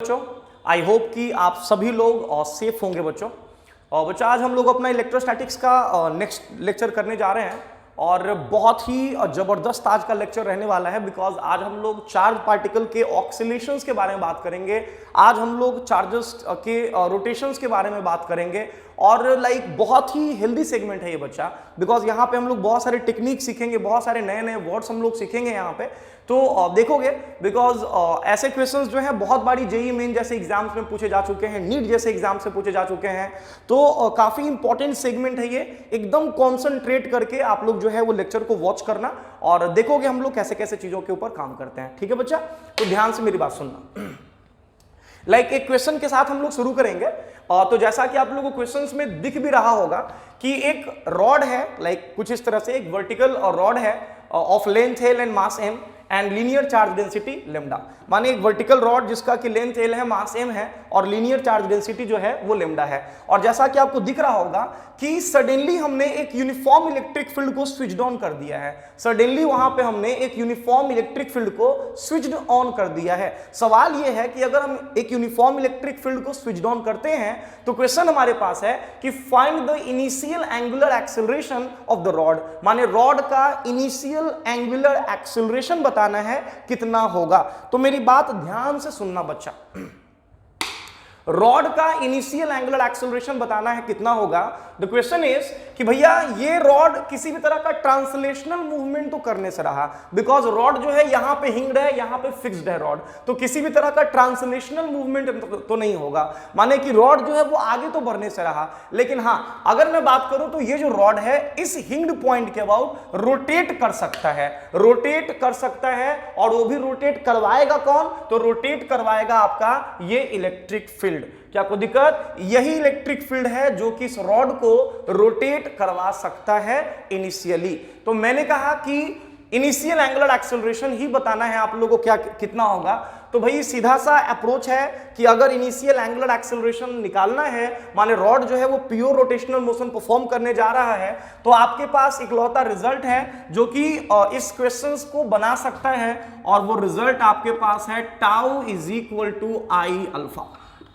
बच्चों I hope कि आप सभी लोग सेफ होंगे बच्चों। और बच्चा आज हम लोग अपना इलेक्ट्रोस्टैटिक्स का नेक्स्ट लेक्चर करने जा रहे हैं और बहुत ही ज़बरदस्त आज का लेक्चर रहने वाला है। बिकॉज आज हम लोग चार्ज पार्टिकल के ऑक्सीलेशंस के बारे में बात करेंगे, आज हम लोग चार्जेस के रोटेशंस के बारे में बात करेंगे और बहुत ही हेल्दी सेगमेंट है ये बच्चा। बिकॉज यहाँ पे हम लोग बहुत सारे टेक्निक सीखेंगे, बहुत सारे नए नए वर्ड्स हम लोग सीखेंगे यहाँ पे, तो देखोगे। बिकॉज ऐसे क्वेश्चंस जो हैं बहुत बारी जेईई मेन जैसे एग्जाम्स में पूछे जा चुके हैं, नीट जैसे एग्जाम से पूछे जा चुके हैं, तो काफी इंपॉर्टेंट सेगमेंट है ये। एकदम कॉन्सेंट्रेट करके आप लोग जो है वो लेक्चर को वॉच करना और देखोगे हम लोग कैसे कैसे चीजों के ऊपर काम करते हैं। ठीक है बच्चा, तो ध्यान से मेरी बात सुनना। एक क्वेश्चन के साथ हम लोग शुरू करेंगे। तो जैसा कि आप लोगों को क्वेश्चंस में दिख भी रहा होगा कि एक रॉड है, कुछ इस तरह से एक वर्टिकल रॉड है of length L and mass M and linear charge density lambda. माने एक वर्टिकल रॉड जिसका कि लेंथ एल है, मास एम है और लीनियर चार्ज डेंसिटी जो है वो लेमडा है। और जैसा कि आपको दिख रहा होगा कि सडनली हमने एक यूनिफॉर्म इलेक्ट्रिक फील्ड को स्विच ऑन कर दिया है। सडनली वहां पे हमने एक यूनिफॉर्म इलेक्ट्रिक फील्ड को स्विच ऑन कर दिया है। सवाल यह है कि अगर हम एक यूनिफॉर्म इलेक्ट्रिक फील्ड को स्विच ऑन करते हैं तो क्वेश्चन हमारे पास है कि find the initial angular acceleration of the rod. माने रॉड का इनिशियल एंगुलर एक्सेलरेशन बताना है कितना होगा। तो मेरी बात ध्यान से सुनना बच्चा, रॉड का इनिशियल एंगुलर एक्सेलरेशन बताना है कितना होगा। द क्वेश्चन इज कि भैया ये रॉड किसी भी तरह का ट्रांसलेशनल मूवमेंट तो करने से रहा। बिकॉज रॉड जो है यहां पे हिंग्ड है, यहां पे फिक्स्ड है रॉड, तो किसी भी तरह का ट्रांसलेशनल मूवमेंट तो नहीं होगा। माने कि रॉड जो है वो आगे तो बढ़ने से रहा। लेकिन हां, अगर मैं बात करूं तो ये जो रॉड है इस हिंग्ड पॉइंट के अबाउट रोटेट कर सकता है, रोटेट कर सकता है। और वो भी रोटेट करवाएगा कौन? तो रोटेट करवाएगा आपका ये इलेक्ट्रिक फील्ड। क्या कोई दिक्कत? यही इलेक्ट्रिक फील्ड है जो कि इस रॉड को रोटेट करवा सकता है इनिशियली। तो मैंने कहा कि इनिशियल एंगुलर एक्सेलरेशन ही बताना है आप लोगों को क्या कितना होगा। तो भाई सीधा सा अप्रोच है कि अगर इनिशियल एंगुलर एक्सेलरेशन निकालना है, माने रॉड जो है वो प्योर रोटेशनल मोशन परफॉर्म करने जा रहा है, तो आपके पास इकलौता रिजल्ट है जो कि इस क्वेश्चंस को बना सकता है। और वो रिजल्ट आपके पास है tau is equal to I alpha.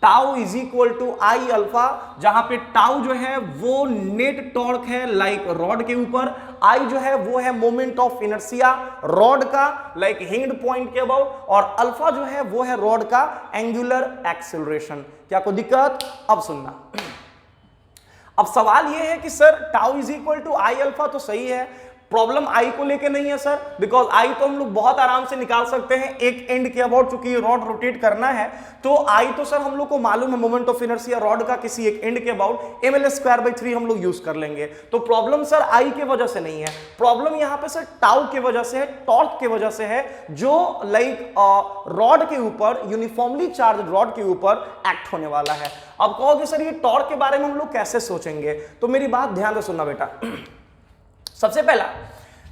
Tau is equal to I alpha, जहां पे टाउ जो है वो नेट टॉर्क है रॉड के ऊपर, आई जो है वो है मोमेंट ऑफ इनर्शिया रॉड का हिंग्ड पॉइंट के अबाउट, और अल्फा जो है वो है रॉड का एंगुलर एक्सेलरेशन। क्या कोई दिक्कत? अब सुनना। अब सवाल ये है कि sir tau is equal to I alpha तो सही है, प्रॉब्लम आई को लेके नहीं है सर। बिकॉज आई तो हम लोग बहुत आराम से निकाल सकते हैं एक एंड के अबाउट, चूंकि रॉड रोटेट करना है तो आई तो सर हम लोग को मालूम है मोमेंट ऑफ इनर्शिया रॉड का किसी एक एंड के अबाउट ml²/3 हम लोग यूज कर लेंगे। तो प्रॉब्लम सर आई के वजह से नहीं है, प्रॉब्लम यहां पे सर टाउ के वजह से है, टॉर्क के वजह से है, जो रॉड के ऊपर यूनिफॉर्मली चार्ज रॉड के ऊपर एक्ट होने वाला है। अब कहोगे सर ये टॉर्क के बारे में हम लोग कैसे सोचेंगे? तो मेरी बात ध्यान से सुनना बेटा। सबसे पहला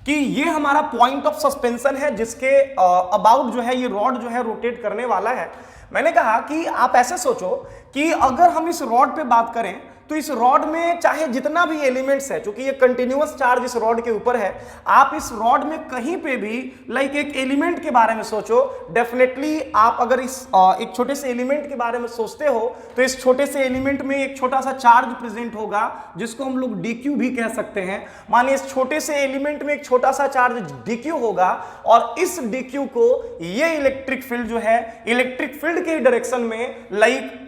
कि ये हमारा पॉइंट ऑफ सस्पेंशन है जिसके अबाउट जो है ये रॉड जो है रोटेट करने वाला है। मैंने कहा कि आप ऐसे सोचो कि अगर हम इस रॉड पे बात करें तो इस रॉड में चाहे जितना भी एलिमेंट्स है, क्योंकि ये कंटिन्यूअस चार्ज इस रॉड के ऊपर है, आप इस रॉड में कहीं पे भी एक एलिमेंट के बारे में सोचो, डेफिनेटली आप अगर इस एक छोटे से एलिमेंट के बारे में सोचते हो तो इस छोटे से एलिमेंट में एक छोटा सा चार्ज प्रेजेंट होगा जिसको हम लोग dq भी कह सकते हैं। मानिए इस छोटे से एलिमेंट में एक छोटा सा चार्ज dq होगा और इस dq को ये इलेक्ट्रिक फील्ड जो है इलेक्ट्रिक फील्ड के डायरेक्शन में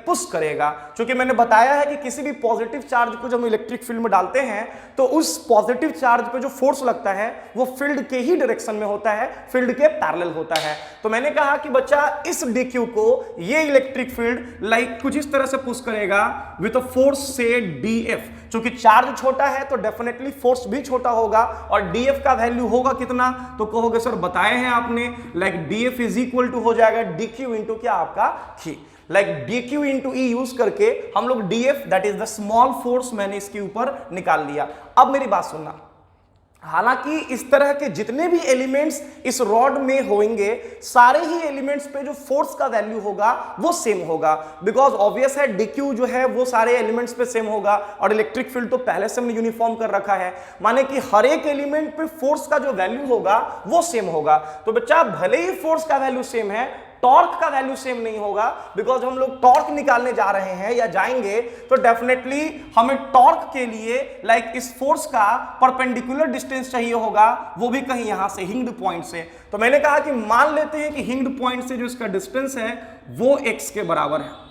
पुश करेगा। क्योंकि मैंने बताया है कि किसी भी पॉजिटिव चार्ज को जब हम इलेक्ट्रिक फील्ड में डालते हैं तो उस पॉजिटिव चार्ज पे जो फोर्स लगता है वो फील्ड के ही डायरेक्शन में होता है, फील्ड के पैरेलल होता है। तो मैंने कहा कि बच्चा इस dq को ये इलेक्ट्रिक फील्ड कुछ इस तरह से पुश करेगा विद अ फोर्स से df। क्योंकि चार्ज छोटा है तो डेफिनेटली फोर्स भी छोटा होगा और df का वैल्यू होगा कितना? तो कहोगे सर बताए हैं आपने, df इज इक्वल टू हो जाएगा dq इंटू क्या आपका खी। dq इंटू ई यूज करके हम लोग df that is the small force मैंने इसके ऊपर निकाल लिया। अब मेरी बात सुनना, हालांकि इस तरह के जितने भी एलिमेंट्स इस रॉड में होंगे सारे ही एलिमेंट्स पे जो फोर्स का वैल्यू होगा वो सेम होगा। बिकॉज ऑब्वियस है dq जो है वो सारे एलिमेंट्स पे सेम होगा और इलेक्ट्रिक फील्ड तो पहले से हमने यूनिफॉर्म कर रखा है, माने कि हर एक एलिमेंट पे फोर्स का जो वैल्यू होगा वो सेम होगा। तो बच्चा भले ही फोर्स का वैल्यू सेम है टॉर्क का वैल्यू सेम नहीं होगा, बिकॉज हम लोग टॉर्क निकालने जा रहे हैं या जाएंगे तो डेफिनेटली हमें टॉर्क के लिए लाइक इस फोर्स का परपेंडिकुलर डिस्टेंस चाहिए होगा, वो भी कहीं यहां से हिंग्ड पॉइंट से। तो मैंने कहा कि मान लेते हैं कि हिंग्ड पॉइंट से जो इसका डिस्टेंस है वो x के बराबर है।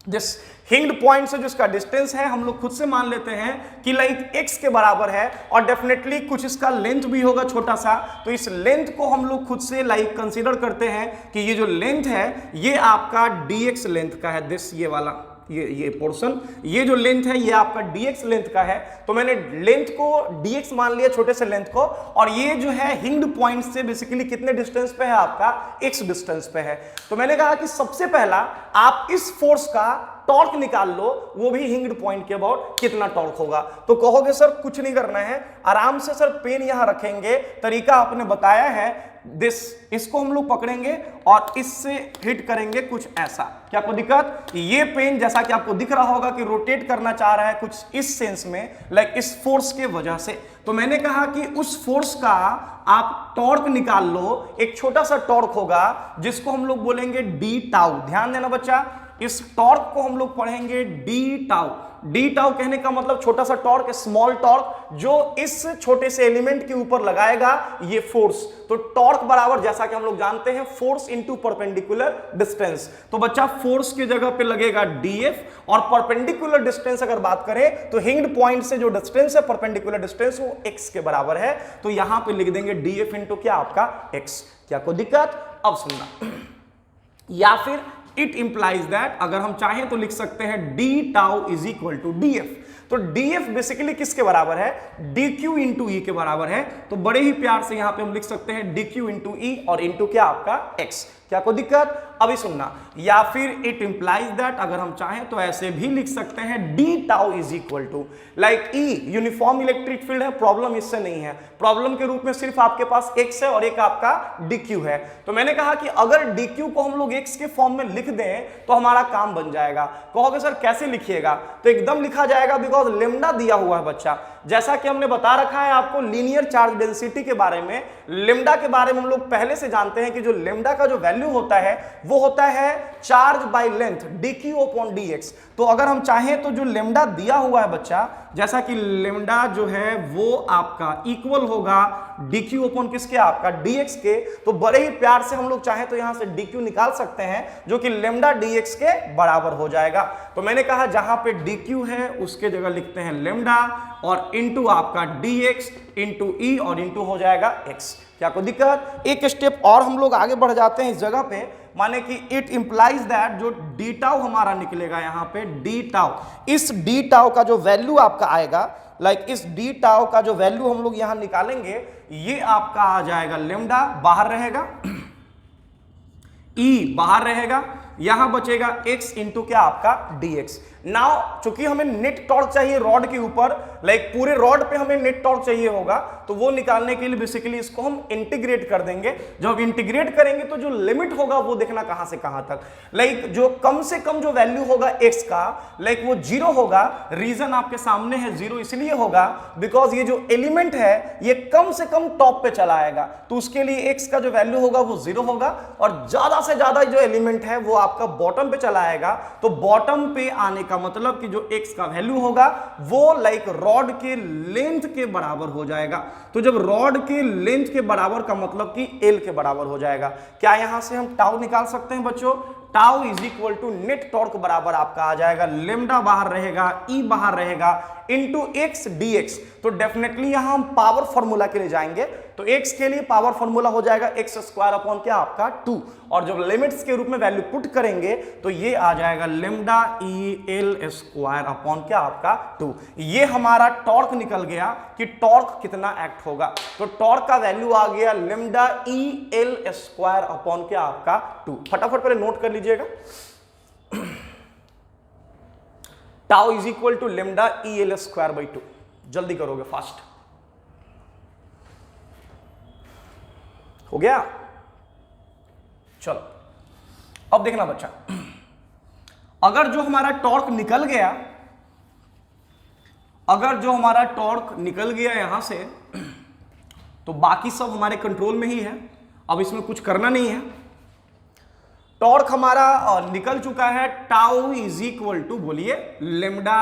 जिस हिंग्ड पॉइंट से जो इसका डिस्टेंस है हम लोग खुद से मान लेते हैं कि लाइक x के बराबर है, और डेफिनेटली कुछ इसका लेंथ भी होगा छोटा सा, तो इस लेंथ को हम लोग खुद से लाइक कंसीडर करते हैं कि ये जो लेंथ है ये आपका dx लेंथ का है। दिस ये वाला ये पोर्शन, ये जो लेंथ है ये आपका dx लेंथ का है। तो मैंने लेंथ को dx मान लिया, छोटे से लेंथ को, और ये जो है हिंग्ड पॉइंट से बेसिकली कितने डिस्टेंस पे है आपका x डिस्टेंस पे है। तो मैंने कहा कि सबसे पहला आप इस फोर्स का टॉर्क निकाल लो, वो भी हिंग्ड पॉइंट के अबाउट कितना टॉर्क होगा। तो कहोगे सर कुछ नहीं करना है, आराम से सर पेन यहां रखेंगे, तरीका आपने बताया है दिस, इसको हम लोग पकड़ेंगे और इससे हिट करेंगे कुछ ऐसा। क्या आपको दिक्कत? ये पेन जैसा कि आपको दिख रहा होगा कि रोटेट करना चाह रहा है कुछ इस सेंस में, लाइक इस फोर्स के वजह से। तो मैंने कहा कि उस फोर्स का आप टॉर्क निकाल लो, एक छोटा सा टॉर्क होगा जिसको हम लोग बोलेंगे डी टाउ। ध्यान देना बच्चा, इस टॉर्क को हम लोग पढ़ेंगे डी टाउ। डी टाउ कहने का मतलब छोटा सा टॉर्क, स्मॉल टॉर्क, जो इस छोटे से एलिमेंट के ऊपर लगाएगा ये फोर्स। तो टॉर्क बराबर जैसा कि हम लोग जानते हैं फोर्स इनटू परपेंडिकुलर डिस्टेंस। तो बच्चा फोर्स की जगह पे लगेगा dF, और परपेंडिकुलर डिस्टेंस अगर बात करें तो हिंग्ड पॉइंट से जो डिस्टेंस है परपेंडिकुलर डिस्टेंस वो x के बराबर है। तो यहां पे लिख देंगे dF इंटू क्या आपका x। क्या कोई दिक्कत? अब सुनना, या फिर इट इंप्लाइज दैट, अगर हम चाहें तो लिख सकते हैं d tau is equal to dF। तो dF बेसिकली किसके बराबर है? dq इंटू ई के बराबर है। तो बड़े ही प्यार से यहां पे हम लिख सकते हैं dq इंटू ई और इंटू क्या आपका x। क्या कोई दिक्कत? अभी सुनना, या फिर इट इंप्लाइज दैट, अगर हम चाहें तो ऐसे भी लिख सकते हैं d tau is equal to like E, uniform electric field है, प्रॉब्लम इससे नहीं है, प्रॉब्लम के रूप में सिर्फ आपके पास x है और एक आपका dq है। तो मैंने कहा कि अगर dq को हम लोग x के फॉर्म में लिख दें तो हमारा काम बन जाएगा। कहोगे सर कैसे लिखिएगा? तो एकदम लिखा जाएगा, बिकॉज लेमडा दिया हुआ है बच्चा। जैसा कि हमने बता रखा है आपको लीनियर चार्ज डेंसिटी के बारे में, लेमडा के बारे में हम लोग पहले से जानते हैं कि जो लेमडा का जो वैल्यू होता है वो होता है charge by length dq upon dx। तो अगर हम चाहें तो जो लेमडा दिया हुआ है बच्चा, जैसा कि लेमडा जो है वो आपका इक्वल होगा dq अपॉन किसके? आपका dx के। तो बड़े ही प्यार से हम लोग चाहें तो यहां से dq निकाल सकते हैं जो कि लेमडा dx के बराबर हो जाएगा। तो मैंने कहा जहां पे dq है उसके जगह लिखते हैं लेमडा और इंटू आपका dx इंटू ई और इंटू हो जाएगा x। क्या कोई दिक्कत? एक स्टेप और हम लोग आगे बढ़ जाते हैं इस जगह पे, माने कि इट इंप्लाइज दैट जो डी टाउ हमारा निकलेगा यहाँ पे डी टाउ, इस डी टाउ का जो वैल्यू आपका आएगा, लाइक इस डी टाउ का जो वैल्यू हम लोग यहां निकालेंगे, ये आपका आ जाएगा लेमडा, बाहर रहेगा ई बाहर रहेगा, यहां बचेगा x इंटू क्या आपका dx। नाउ चूंकि हमें नेट टॉर्क चाहिए रॉड के ऊपर, लाइक पूरे रॉड पे हमें नेट टॉर्क चाहिए होगा, तो वो निकालने के लिए बेसिकली इसको हम इंटीग्रेट कर देंगे। जब इंटीग्रेट करेंगे तो जो लिमिट होगा वो देखना कहां से कहां तक, लाइक जो कम से कम जो वैल्यू होगा x का, लाइक वो 0 होगा। रीजन आपके सामने है, 0 इसलिए होगा बिकॉज ये जो एलिमेंट है ये कम से कम टॉप पे चला आएगा, तो उसके लिए x का जो वैल्यू होगा वो 0 होगा, और ज्यादा से ज्यादा जो एलिमेंट है वो आपका बॉटम पे चला आएगा। तो बॉटम पे आने का मतलब कि जो x का वैल्यू होगा वो लाइक रॉड के लेंथ के बराबर हो जाएगा। तो जब रॉड के लेंथ के बराबर का मतलब कि L के बराबर हो जाएगा। क्या यहां से हम टाउ निकाल सकते हैं बच्चों? Tau is equal to net torque बराबर आपका आ जाएगा लेमडा बाहर रहेगा, ई बाहर रहेगा, इंटू एक्स डी एक्स। तो डेफिनेटली यहां हम पावर फॉर्मूला के लिए जाएंगे, तो x के लिए पावर फॉर्मूला हो जाएगा एक्स स्क्वायर अपॉन क्या आपका 2, और जब लिमिट्स के रूप में वैल्यू पुट करेंगे तो ये आ जाएगा lambda E L square upon क्या आपका 2। ये हमारा टॉर्क निकल गया कि टॉर्क कितना एक्ट होगा, तो टॉर्क का वैल्यू आ गया lambda E L square upon क्या आपका 2। फटाफट पहले नोट कर लीजिएगा, tau is equal to lambda E L square by 2। जल्दी करोगे, फास्ट हो गया। चलो अब देखना बच्चा, अगर जो हमारा टॉर्क निकल गया, अगर जो हमारा टॉर्क निकल गया यहां से, तो बाकी सब हमारे कंट्रोल में ही है, अब इसमें कुछ करना नहीं है। टॉर्क हमारा निकल चुका है, टाउ इज इक्वल टू बोलिए lambda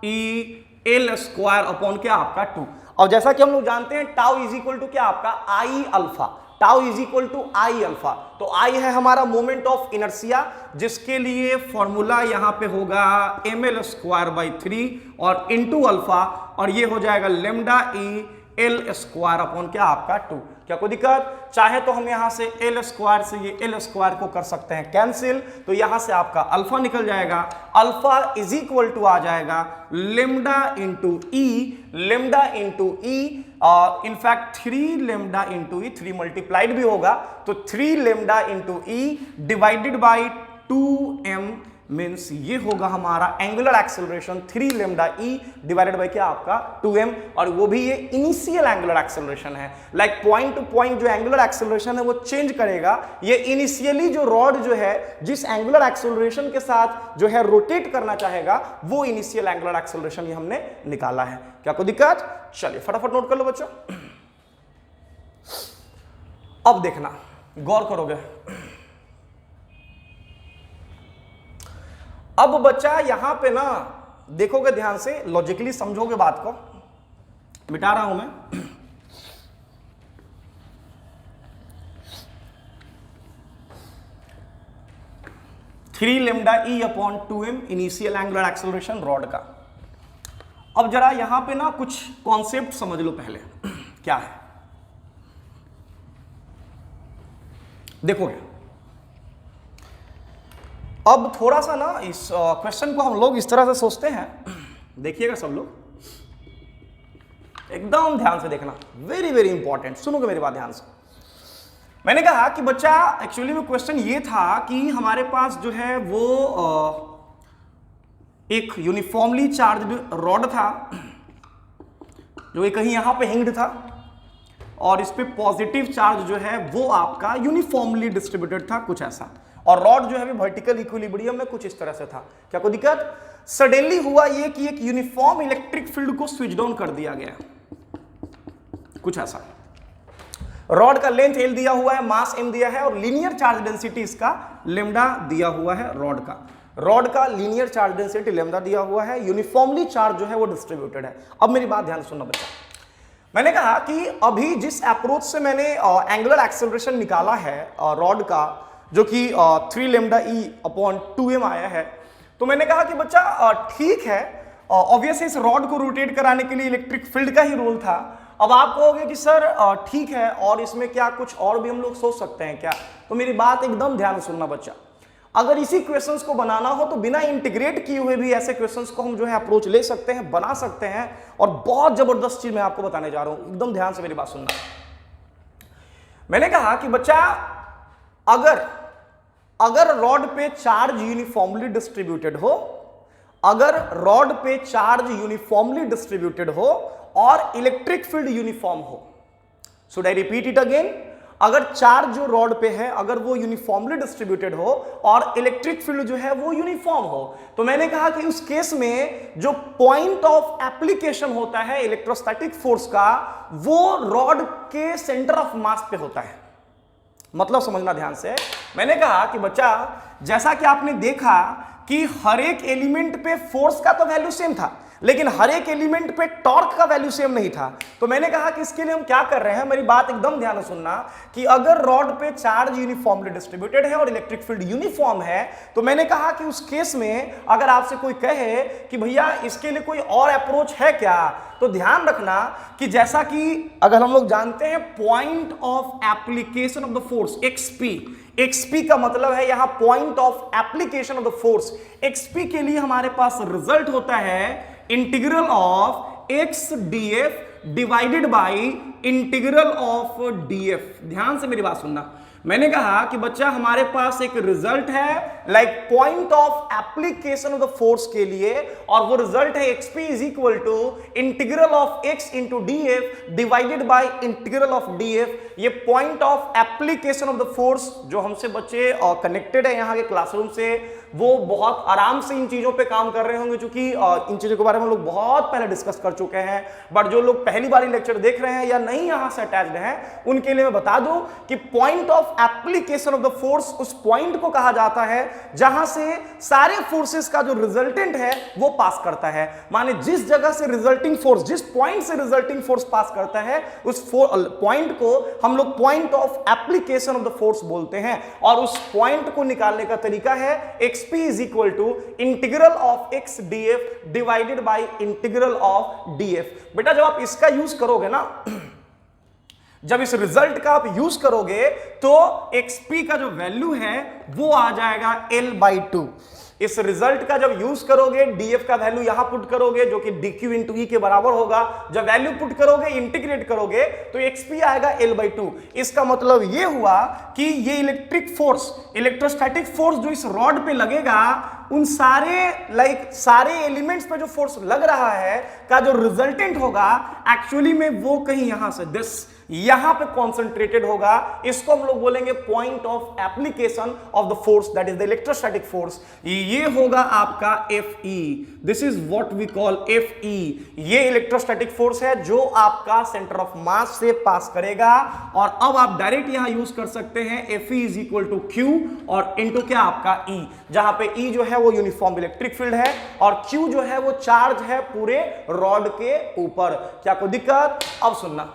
E L square upon क्या आपका 2। और जैसा कि हम लोग जानते हैं टाउ इज इक्वल टू क्या आपका I alpha, tau is equal to I alpha. तो आई है हमारा मोमेंट ऑफ इनर्शिया, जिसके लिए फॉर्मूला यहां पे होगा ml स्क्वायर बाई 3 और इनटू अल्फा, और ये हो जाएगा lambda E L square upon क्या आपका 2। क्या कोई दिक्कत? चाहे तो हम यहां से एल स्क्वायर से ये एल स्क्वायर को कर सकते हैं कैंसिल, तो यहां से आपका अल्फा निकल जाएगा, अल्फा इज इक्वल टू आ जाएगा लेमडा इंटू ई, लेमडा इंटू ई, इनफैक्ट 3 लेमडा इंटू ई, 3 मल्टीप्लाइड भी होगा तो 3 lambda into E divided by 2m means ये होगा हमारा angular acceleration 3 lambda E divided by क्या आपका 2m, और वो भी ये इनिशियल एंगुलर एक्सेलरेशन है। लाइक पॉइंट टू पॉइंट जो एंगुलर एक्सेलरेशन है वो चेंज करेगा, ये इनिशियली जो रॉड जो है जिस एंगुलर एक्सेलरेशन के साथ जो है रोटेट करना चाहेगा वो इनिशियल एंगुलर एक्सेलरेशन ये हमने निकाला है। क्या कोई दिक्कत? चलिए फटाफट नोट कर लो बच्चों। अब देखना, गौर करोगे, अब बच्चा यहां पे ना देखोगे ध्यान से, लॉजिकली समझोगे बात को, मिटा रहा हूं मैं। 3 lambda E upon 2m initial angular acceleration rod का। अब जरा यहां पे ना कुछ कॉन्सेप्ट समझ लो पहले क्या है। देखोगे अब थोड़ा सा ना इस क्वेश्चन को हम लोग इस तरह से सोचते हैं, देखिएगा सब लोग एकदम ध्यान से देखना, वेरी वेरी इंपॉर्टेंट, सुनोगे मेरी बात ध्यान से। मैंने कहा कि बच्चा एक्चुअली में क्वेश्चन ये था कि हमारे पास जो है वो एक यूनिफॉर्मली चार्ज्ड रॉड था जो कि कहीं यहां पे हिंग्ड था, और इस पे पॉजिटिव चार्ज जो है वो आपका यूनिफॉर्मली डिस्ट्रीब्यूटेड था, कुछ ऐसा, और रॉड जो है वर्टिकल इक्विलिब्रियम में कुछ इस तरह से था। क्या कोई दिक्कत? सडनली हुआ ये कि एक यूनिफॉर्म इलेक्ट्रिक फील्ड को स्विच डाउन कर दिया गया, कुछ ऐसा। रॉड का लेंथ एल दिया हुआ है, मास m दिया है, और लीनियर चार्ज डेंसिटी इसका लेमडा दिया हुआ है रॉड का लीनियर चार्ज डेंसिटी लेमडा दिया हुआ है, यूनिफॉर्मली चार्ज जो है वो डिस्ट्रीब्यूटेड है। अब मेरी बात ध्यान से सुनना बच्चा, मैंने कहा कि अभी जिस अप्रोच से मैंने एंगुलर एक्सेलरेशन निकाला है रॉड का, जो कि 3 लेमडा ई अपॉन 2m आया है, तो मैंने कहा कि बच्चा ठीक है, ऑब्वियसली इस रॉड को रोटेट कराने के लिए इलेक्ट्रिक फील्ड का ही रोल था। अब आप कहोगे कि सर ठीक है, और इसमें क्या कुछ और भी हम लोग सोच सकते हैं क्या? तो मेरी बात एकदम ध्यान से सुनना बच्चा, अगर इसी क्वेश्चंस को बनाना हो तो बिना इंटीग्रेट किए हुए भी ऐसे क्वेश्चंस को हम जो है अप्रोच ले सकते हैं, बना सकते हैं, और बहुत जबरदस्त चीज मैं आपको बताने जा रहा हूं, एकदम ध्यान से मेरी बात सुनना। मैंने कहा कि बच्चा अगर रॉड पे चार्ज यूनिफॉर्मली डिस्ट्रीब्यूटेड हो, अगर रॉड पे चार्ज यूनिफॉर्मली डिस्ट्रीब्यूटेड हो और इलेक्ट्रिक फील्ड यूनिफॉर्म हो, should I repeat it again, अगर चार्ज जो रॉड पे है अगर वो यूनिफॉर्मली डिस्ट्रीब्यूटेड हो और इलेक्ट्रिक फील्ड जो है वो यूनिफॉर्म हो, तो मैंने कहा कि उस केस में जो पॉइंट ऑफ एप्लीकेशन होता है इलेक्ट्रोस्टैटिक फोर्स का, वो रॉड के सेंटर ऑफ मास पे होता है। मतलब समझना ध्यान से, मैंने कहा कि बच्चा जैसा कि आपने देखा कि हर एक एलिमेंट पे फोर्स का तो वैल्यू सेम था, लेकिन हर एक एलिमेंट पे टॉर्क का वैल्यू सेम नहीं था। तो मैंने कहा कि इसके लिए हम क्या कर रहे हैं, मेरी बात एकदम ध्यान से सुनना, कि अगर रॉड पे चार्ज यूनिफॉर्मली डिस्ट्रीब्यूटेड है और इलेक्ट्रिक फील्ड यूनिफॉर्म है, तो मैंने कहा कि उस केस में अगर आपसे कोई कहे कि भैया इसके लिए कोई और अप्रोच है क्या, तो ध्यान रखना कि जैसा कि अगर हम लोग जानते हैं point of application of the force XP का मतलब है यहां point of application of the force. XP के लिए हमारे पास रिजल्ट होता है integral of x DF divided by integral of DF. ध्यान से मेरी बात सुनना, मैंने कहा कि बच्चा हमारे पास एक रिजल्ट है like point of application of the force के लिए, और वो रिजल्ट है XP is equal to integral of X into DF divided by integral of DF. ये point of application of the force जो हमसे बच्चे कनेक्टेड है यहाँ के क्लासरूम से, वो बहुत आराम से इन चीजों पे काम कर रहे होंगे, क्योंकि इन चीजों के बारे में हम लोग बहुत पहले डिस्कस कर चुके हैं। बट जो लोग पहली बार लेक्चर देख रहे हैं या नहीं यहाँ से अटैच्ड हैं, उनके लिए मैं बता दूं कि point of of application of the force उस पॉइंट को कहा जाता है जहां से सारे फोर्सेस का जो रिजल्टेंट है वो पास करता है। माने जिस जगह से रिजल्टिंग फोर्स, जिस पॉइंट से रिजल्टिंग फोर्स पास करता है उस पॉइंट को हम लोग point of application of the force बोलते हैं। और उस पॉइंट को निकालने का तरीका है xp is equal to integral of x df divided by integral of df। बेटा जब आप इसका यूज करोगे ना, जब इस रिजल्ट का आप यूज करोगे तो xp का जो वैल्यू है वो आ जाएगा L/2। इस रिजल्ट का जब यूज करोगे df का वैल्यू यहां पुट करोगे जो कि dq इंटू ई के बराबर होगा। जब वैल्यू पुट करोगे, इंटीग्रेट करोगे तो xp आएगा L/2। इसका मतलब यह हुआ कि ये इलेक्ट्रिक फोर्स, इलेक्ट्रोस्टैटिक फोर्स जो इस रॉड पे लगेगा उन सारे एलिमेंट्स पे जो फोर्स लग रहा है का जो रिजल्टेंट होगा एक्चुअली में वो कहीं यहां से यहां पे कॉन्सेंट्रेटेड होगा। इसको हम लोग बोलेंगे point of application of the force, that is the electrostatic force. ये होगा आपका Fe, this is what we call Fe। ये इलेक्ट्रोस्टैटिक फोर्स है जो आपका सेंटर ऑफ मास से पास करेगा। और अब आप डायरेक्ट यहां यूज कर सकते हैं Fe is equal to Q और इंटू क्या आपका E, जहां पे E जो है वो यूनिफॉर्म इलेक्ट्रिक फील्ड है और Q जो है वो चार्ज है पूरे रॉड के ऊपर। क्या कोई दिक्कत? अब सुनना,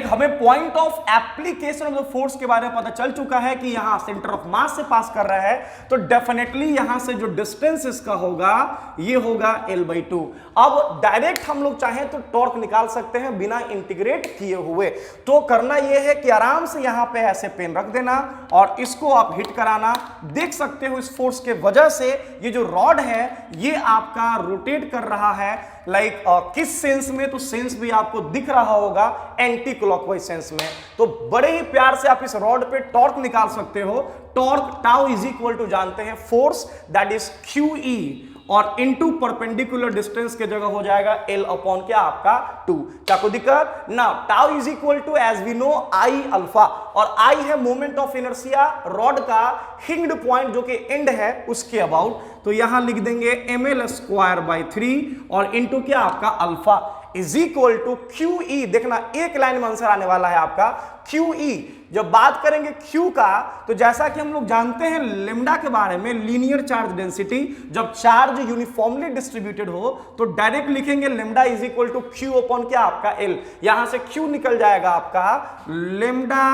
हमें point of application of the force के बारे में पता चल चुका है कि यहां सेंटर ऑफ मास से पास कर रहा है, तो डेफिनेटली यहां से जो डिस्टेंस इसका होगा ये होगा L/2। अब डायरेक्ट हम लोग चाहें तो टॉर्क निकाल सकते हैं बिना इंटीग्रेट किए हुए। तो करना यह है कि आराम से यहां पे ऐसे पेन रख देना और इसको आप हिट कराना। देख सकते हो इस फोर्स के वजह से ये जो रॉड है ये आपका रोटेट कर रहा है। किस सेंस में? तो सेंस भी आपको दिख रहा होगा एंटी क्लॉकवाइज सेंस में। तो बड़े ही प्यार से आप इस रॉड पे टॉर्क निकाल सकते हो। Torque tau is equal to जानते हैं फोर्स दैट इज QE और इनटू परपेंडिकुलर डिस्टेंस के जगह हो जाएगा L अपॉन क्या आपका 2। क्या कोई दिक्कत ना? Tau is equal to as we know I अल्फा, और I है मोमेंट ऑफ इनर्शिया रॉड का हिंग्ड पॉइंट जो कि एंड है उसके अबाउट। तो यहां लिख देंगे ml²/3 और इनटू क्या आपका alpha is equal to QE। देखना एक लाइन में आंसर आने वाला है आपका QE। जब बात करेंगे Q का तो जैसा कि हम लोग जानते हैं लेमडा के बारे में, लीनियर चार्ज डेंसिटी, जब चार्ज यूनिफॉर्मली डिस्ट्रीब्यूटेड हो तो डायरेक्ट लिखेंगे lambda is equal to Q upon क्या आपका L। यहां से Q निकल जाएगा आपका lambda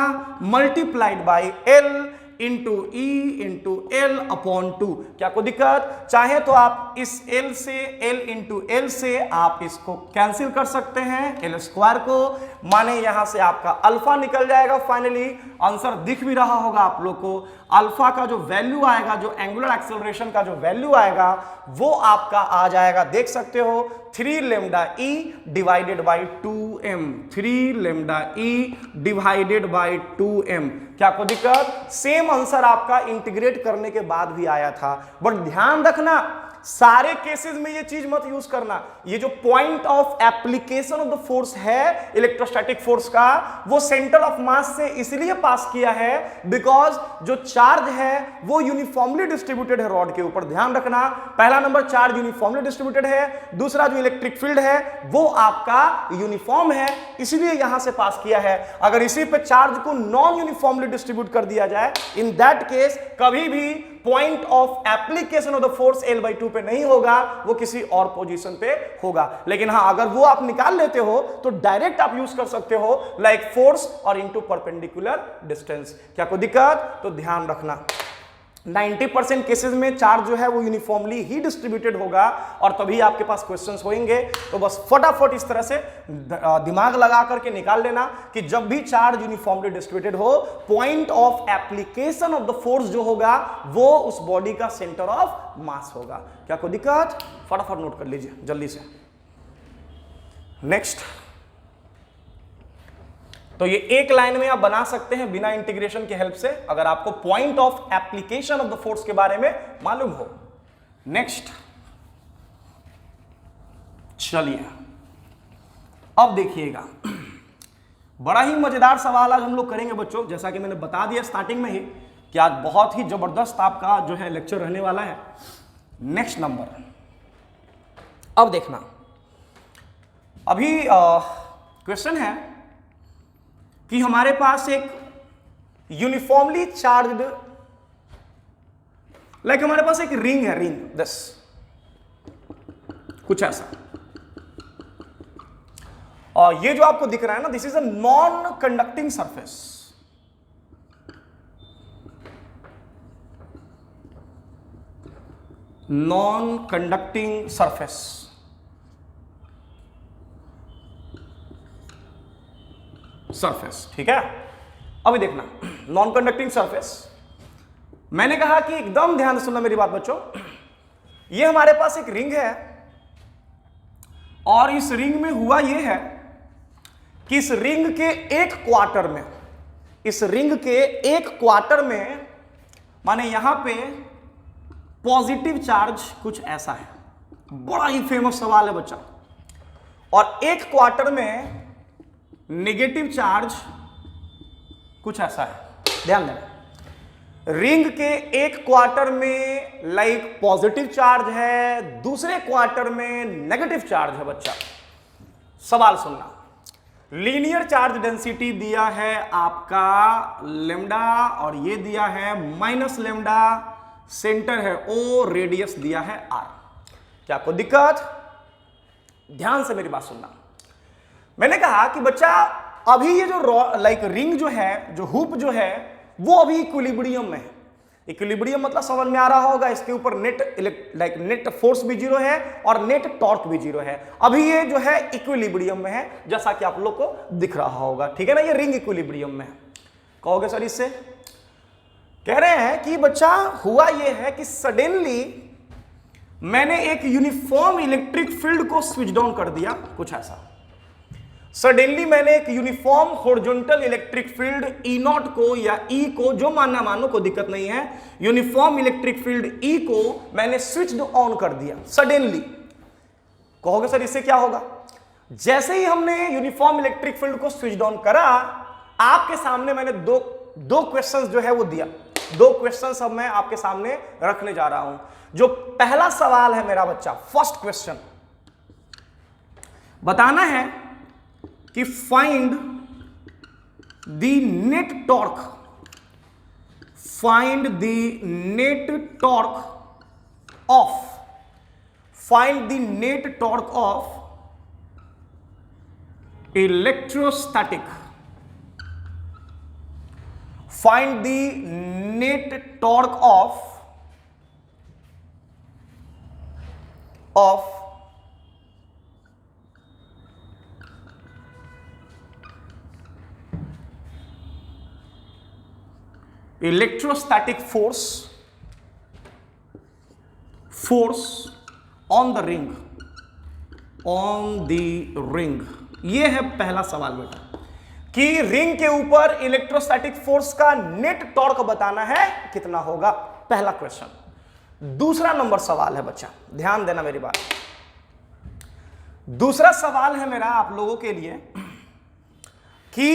multiplied by L into E into L upon 2। क्या कोई दिक्कत? चाहे तो आप इस L से L इंटू L से आप इसको कैंसिल कर सकते हैं L स्क्वायर को, माने यहां से आपका अल्फा निकल जाएगा। फाइनली आंसर दिख भी रहा होगा आप लोग को। अल्फा का जो वैल्यू आएगा, जो एंगुलर एक्सेलरेशन का जो वैल्यू आएगा वो आपका आ जाएगा, देख सकते हो 3 lambda E divided by 2m। 3 lambda E divided by 2m। क्या कोई दिक्कत? सेम आंसर आपका इंटीग्रेट करने के बाद भी आया था। बट ध्यान रखना सारे केसेस में ये चीज मत यूज करना। ये जो point of application of the force है इलेक्ट्रोस्टैटिक फोर्स का, वो सेंटर ऑफ मास से इसलिए पास किया है बिकॉज जो चार्ज है वो यूनिफॉर्मली डिस्ट्रीब्यूटेड है रॉड के ऊपर। ध्यान रखना, पहला नंबर चार्ज यूनिफॉर्मली डिस्ट्रीब्यूटेड है, दूसरा जो इलेक्ट्रिक फील्ड है वो आपका यूनिफॉर्म है, इसलिए यहां से पास किया है। अगर इसी पे चार्ज को नॉन यूनिफॉर्मली डिस्ट्रीब्यूट कर दिया जाए, इन दैट केस कभी भी point of application of the force L/2 पे नहीं होगा, वो किसी और पोजीशन पे होगा। लेकिन हाँ, अगर वो आप निकाल लेते हो तो डायरेक्ट आप यूज कर सकते हो लाइक फोर्स और इनटू परपेंडिकुलर डिस्टेंस। क्या कोई दिक्कत? तो ध्यान रखना 90% केसेस में चार्ज जो है वो यूनिफॉर्मली ही डिस्ट्रीब्यूटेड होगा और तभी आपके पास क्वेश्चंस होंगे। तो बस फटाफट इस तरह से दिमाग लगा करके निकाल लेना कि जब भी चार्ज यूनिफॉर्मली डिस्ट्रीब्यूटेड हो, point of application of the force जो होगा वो उस बॉडी का सेंटर ऑफ मास होगा। क्या कोई दिक्कत? फटाफट नोट कर लीजिए जल्दी से। नेक्स्ट, तो ये एक लाइन में आप बना सकते हैं बिना इंटीग्रेशन के हेल्प से, अगर आपको point of application of the force के बारे में मालूम हो। नेक्स्ट, चलिए अब देखिएगा, बड़ा ही मजेदार सवाल आज हम लोग करेंगे बच्चों। जैसा कि मैंने बता दिया स्टार्टिंग में ही कि आज बहुत ही जबरदस्त आपका जो है लेक्चर रहने वाला है। नेक्स्ट नंबर, अब देखना, अभी क्वेश्चन है कि हमारे पास एक यूनिफॉर्मली चार्ज्ड, लाइक हमारे पास एक रिंग है, रिंग दिस, कुछ ऐसा, और ये जो आपको दिख रहा है ना, this is a non conducting surface. Non conducting surface, surface, ठीक है। अभी देखना, नॉन कंडक्टिंग सरफेस, मैंने कहा कि एकदम ध्यान से सुनना मेरी बात बच्चों, ये हमारे पास एक रिंग है और इस रिंग में हुआ ये है कि इस रिंग के एक क्वार्टर में, इस रिंग के एक क्वार्टर में, माने यहां पे पॉजिटिव चार्ज कुछ ऐसा है, बड़ा ही फेमस सवाल है बच्चा, और एक क्वार्टर में नेगेटिव चार्ज कुछ ऐसा है। ध्यान देना, रिंग के एक क्वार्टर में लाइक पॉजिटिव चार्ज है, दूसरे क्वार्टर में नेगेटिव चार्ज है बच्चा। सवाल सुनना, लीनियर चार्ज डेंसिटी दिया है आपका लेमडा और ये दिया है माइनस लेमडा, सेंटर है O, रेडियस दिया है R। क्या आपको दिक्कत? ध्यान से मेरी बात सुनना, मैंने कहा कि बच्चा अभी ये जो लाइक रिंग जो है, जो हुप जो है, वो अभी इक्विलिब्रियम में है। इक्विलिब्रियम मतलब समझ में आ रहा होगा, इसके ऊपर नेट फोर्स भी जीरो है और नेट टॉर्क भी जीरो है। अभी ये जो है इक्विलिब्रियम में है, जैसा कि आप लोग को दिख रहा होगा, ठीक है ना, ये रिंग इक्विलिब्रियम में है। कहोगे सर इससे? कह रहे हैं कि बच्चा हुआ ये है कि सडनली मैंने एक यूनिफॉर्म इलेक्ट्रिक फील्ड को स्विच डाउन कर दिया, कुछ ऐसा। सडनली मैंने एक uniform horizontal electric field E not को या ई को, जो मानना मानो, को दिक्कत नहीं है, यूनिफॉर्म इलेक्ट्रिक फील्ड ई को मैंने स्विच ऑन कर दिया सडनली। कहोगे सर इससे क्या होगा? जैसे ही हमने यूनिफॉर्म इलेक्ट्रिक फील्ड को स्विच ऑन करा, आपके सामने मैंने दो क्वेश्चंस जो है वो दिया। दो क्वेश्चंस अब मैं आपके सामने रखने जा रहा हूं। जो पहला सवाल है मेरा बच्चा, फर्स्ट क्वेश्चन बताना है कि find the net torque, find the net torque of, find the net torque of electrostatic, find the net torque of electrostatic force on the ring, on the ring। ये है पहला सवाल बेटा, कि रिंग के ऊपर इलेक्ट्रोस्टैटिक फोर्स का net torque बताना है कितना होगा, पहला क्वेश्चन। दूसरा नंबर सवाल है बच्चा, ध्यान देना मेरी बात। दूसरा सवाल है मेरा आप लोगों के लिए कि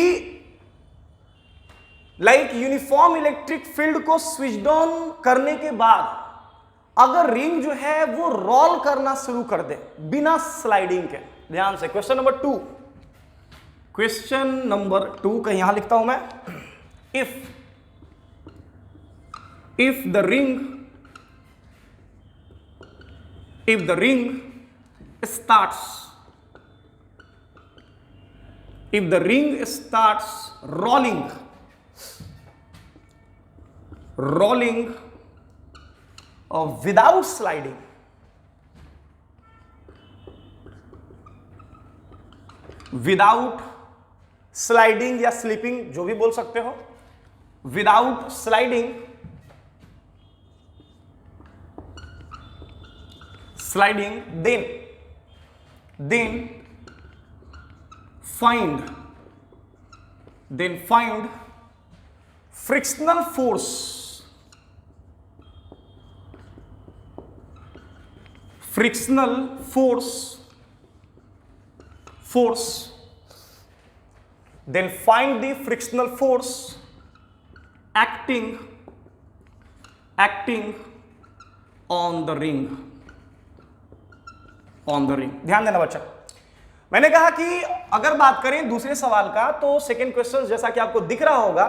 लाइक यूनिफॉर्म इलेक्ट्रिक फील्ड को स्विच ऑन करने के बाद अगर रिंग जो है वो रोल करना शुरू कर दे बिना स्लाइडिंग के। ध्यान से, क्वेश्चन नंबर 2, क्वेश्चन नंबर 2 कहीं यहां लिखता हूं मैं, if the ring starts rolling without sliding, without sliding या स्लिपिंग, जो भी बोल सकते हो, without sliding, then find frictional force, then find the frictional force acting on the ring, ध्यान देना बच्चा। मैंने कहा कि अगर बात करें दूसरे सवाल का, तो सेकंड क्वेश्चन जैसा कि आपको दिख रहा होगा,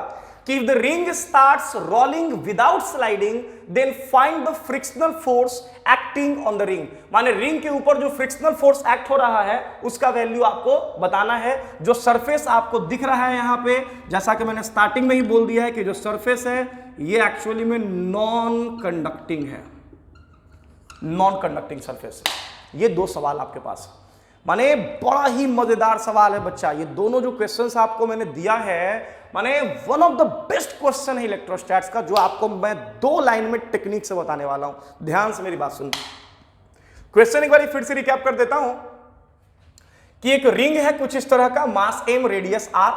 कि if the ring starts rolling without sliding then find the frictional force acting on the ring। माने रिंग के ऊपर जो फ्रिक्शनल फोर्स एक्ट हो रहा है उसका वैल्यू आपको बताना है। जो सरफेस आपको दिख रहा है यहां पे, जैसा कि मैंने स्टार्टिंग में ही बोल दिया है कि जो सरफेस है ये एक्चुअली में नॉन कंडक्टिंग है, नॉन कंडक्टिंग सरफेस। ये दो सवाल आपके पास, माने बड़ा ही मजेदार सवाल है बच्चा। ये दोनों जो क्वेश्चंस आपको मैंने दिया है, माने one of the best question है इलेक्ट्रोस्टैट्स का, जो आपको मैं 2 लाइन में टेक्निक से बताने वाला हूं। ध्यान से मेरी बात सुन। क्वेश्चन एक बार फिर से रिकैप कर देता हूं कि एक रिंग है कुछ इस तरह का, मास m रेडियस r,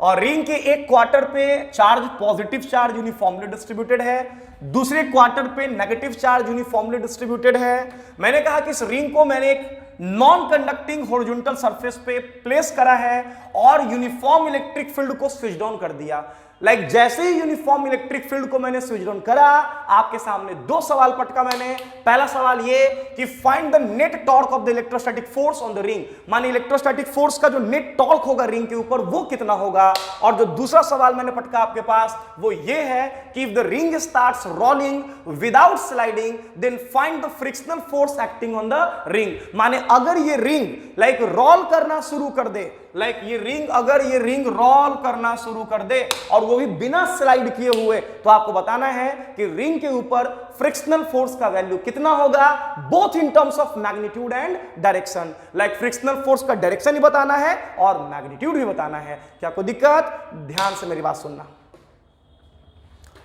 और रिंग के एक क्वार्टर पे charge positive charge uniformly distributed है, दूसरे क्वार्टर पे नेगेटिव चार्ज यूनिफॉर्मली डिस्ट्रीब्यूटेड है। मैंने कहा कि इस रिंग को मैंने एक नॉन कंडक्टिंग हॉरिजॉन्टल सरफेस पे प्लेस करा है और यूनिफॉर्म इलेक्ट्रिक फील्ड को स्विच डाउन कर दिया। लाइक जैसे ही यूनिफॉर्म इलेक्ट्रिक फील्ड को मैंने स्विच डाउन करा, आपके सामने 2 सवाल पटका मैंने। पहला सवाल ये कि find the net torque of the electrostatic force on the ring, माने इलेक्ट्रोस्टैटिक फोर्स का जो नेट टॉर्क होगा रिंग के ऊपर वो कितना होगा। और जो दूसरा सवाल मैंने पटका आपके पास वो ये है कि if the ring starts rolling without sliding then find the frictional force acting on the ring. माने अगर ये रिंग लाइक रोल करना शुरू कर दे, लाइक ये रिंग अगर ये रिंग रोल करना शुरू कर दे और वो भी बिना स्लाइड किए हुए, तो आपको बताना है कि रिंग के ऊपर फ्रिक्शनल फोर्स का वैल्यू कितना होगा, both in terms of magnitude and direction. Like frictional force का डायरेक्शन ही बताना है और मैग्नीट्यूड भी बताना है। क्या कोई दिक्कत? ध्यान से मेरी बात सुनना,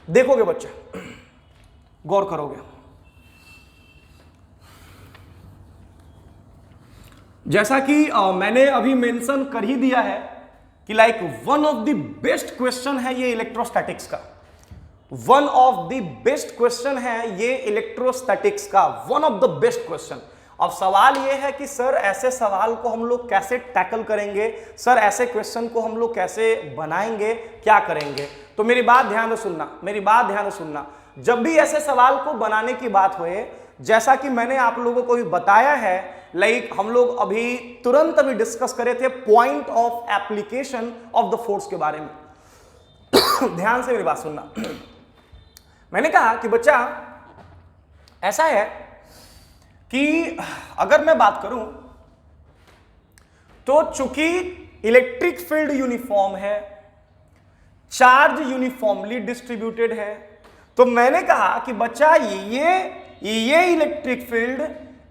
देखोगे बच्चे, गौर करोगे। जैसा कि मैंने अभी मेंशन कर ही दिया है कि like one of the best question है ये इलेक्ट्रोस्टैटिक्स का, one of the best question है ये इलेक्ट्रोस्टैटिक्स का, one of the best question. अब सवाल ये है कि सर ऐसे सवाल को हम लोग कैसे टैकल करेंगे, सर ऐसे क्वेश्चन को हम लोग कैसे बनाएंगे, क्या करेंगे। तो मेरी बात ध्यान से सुनना, मेरी बात ध्यान से सुनना। जब भी ऐसे सवाल को बनाने की बात हुए, जैसा कि मैंने आप लोगों को भी बताया है, लाइक हम लोग अभी तुरंत अभी डिस्कस करे थे point of application of the force के बारे में। ध्यान से मेरी बात सुनना। मैंने कहा कि बच्चा ऐसा है कि अगर मैं बात करूं तो चूंकि इलेक्ट्रिक फील्ड यूनिफॉर्म है, चार्ज यूनिफॉर्मली डिस्ट्रीब्यूटेड है, तो मैंने कहा कि बच्चा ये इलेक्ट्रिक फील्ड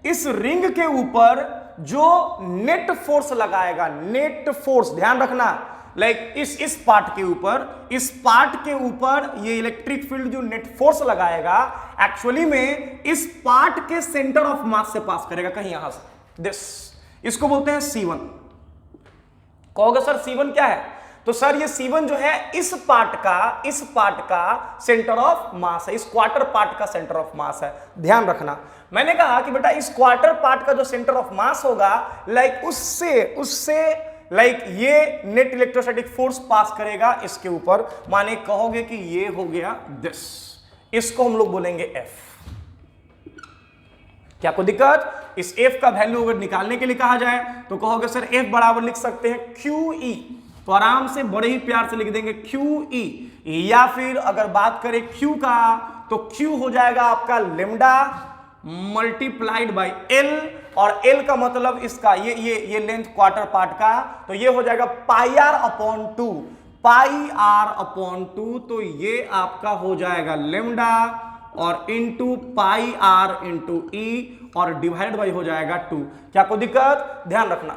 इस रिंग के ऊपर जो नेट फोर्स लगाएगा, नेट फोर्स ध्यान रखना, लाइक इस पार्ट के ऊपर, इस पार्ट के ऊपर ये इलेक्ट्रिक फील्ड जो नेट फोर्स लगाएगा एक्चुअली में इस पार्ट के सेंटर ऑफ मास से पास करेगा, कहीं यहां से, दिस, इसको बोलते हैं C1। कहोगे सर C1 क्या है? तो सर ये C1 जो है इस पार्ट का सेंटर ऑफ मास है, इस क्वार्टर पार्ट का सेंटर ऑफ मास है। ध्यान रखना, मैंने कहा कि बेटा इस क्वार्टर पार्ट का जो सेंटर ऑफ मास होगा, लाइक उससे लाइक ये नेट इलेक्ट्रोस्टैटिक फोर्स पास करेगा इसके ऊपर, माने कहोगे कि ये हो गया दिस, इसको हम लोग बोलेंगे F। क्या कोई दिक्कत? इस F का वैल्यू अगर निकालने के लिए कहा जाए तो कहोगे सर F बराबर लिख सकते हैं QE, तो आराम से बड़े ही प्यार से लिख देंगे QE, या फिर अगर बात करें Q का तो Q हो जाएगा आपका लेमडा मल्टीप्लाइड बाई L, और L का मतलब इसका ये लेंथ क्वार्टर पार्ट का, तो ये हो जाएगा पाई r अपॉन 2, पाई r अपॉन 2, तो ये आपका हो जाएगा लेमडा और into pi r into E और डिवाइड बाई हो जाएगा 2। क्या कोई दिक्कत? ध्यान रखना,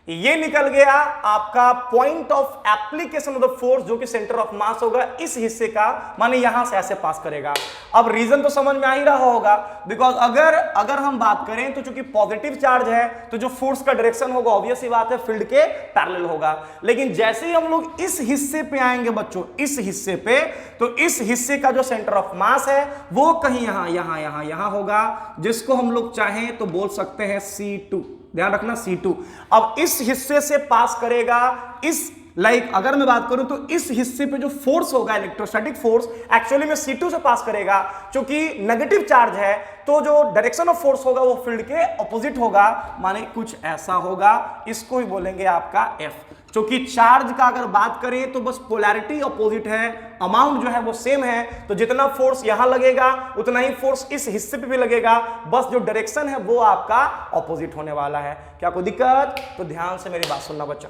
ये निकल गया आपका point of application of the force, जो कि सेंटर ऑफ मास होगा इस हिस्से का, माने यहां से ऐसे पास करेगा। अब रीजन तो समझ में आ ही रहा होगा, बिकॉज अगर हम बात करें तो चूंकि पॉजिटिव चार्ज है तो जो फोर्स का डायरेक्शन होगा ऑब्वियस ही बात है फील्ड के पैरेलल होगा। लेकिन जैसे ही हम लोग इस हिस्से पे आएंगे बच्चों, इस हिस्से पे, तो इस हिस्से का जो सेंटर ऑफ मास है वो कहीं यहां होगा, जिसको हम लोग चाहें तो बोल सकते हैं C2। ध्यान रखना C2। अब इस हिस्से से पास करेगा, इस लाइक अगर मैं बात करूं तो इस हिस्से पे जो फोर्स होगा इलेक्ट्रोस्टैटिक फोर्स एक्चुअली में C2 से पास करेगा। क्योंकि नेगेटिव चार्ज है तो जो डायरेक्शन ऑफ फोर्स होगा वो फील्ड के ऑपोजिट होगा, माने कुछ ऐसा होगा, इसको ही बोलेंगे आपका F। क्योंकि चार्ज का अगर बात करें तो बस पोलैरिटी अपोजिट है, अमाउंट जो है वो सेम है, तो जितना फोर्स यहां लगेगा उतना ही फोर्स इस हिस्से पे भी लगेगा, बस जो डायरेक्शन है वो आपका अपोजिट होने वाला है। क्या कोई दिक्कत? तो ध्यान से मेरी बात सुनना बच्चा।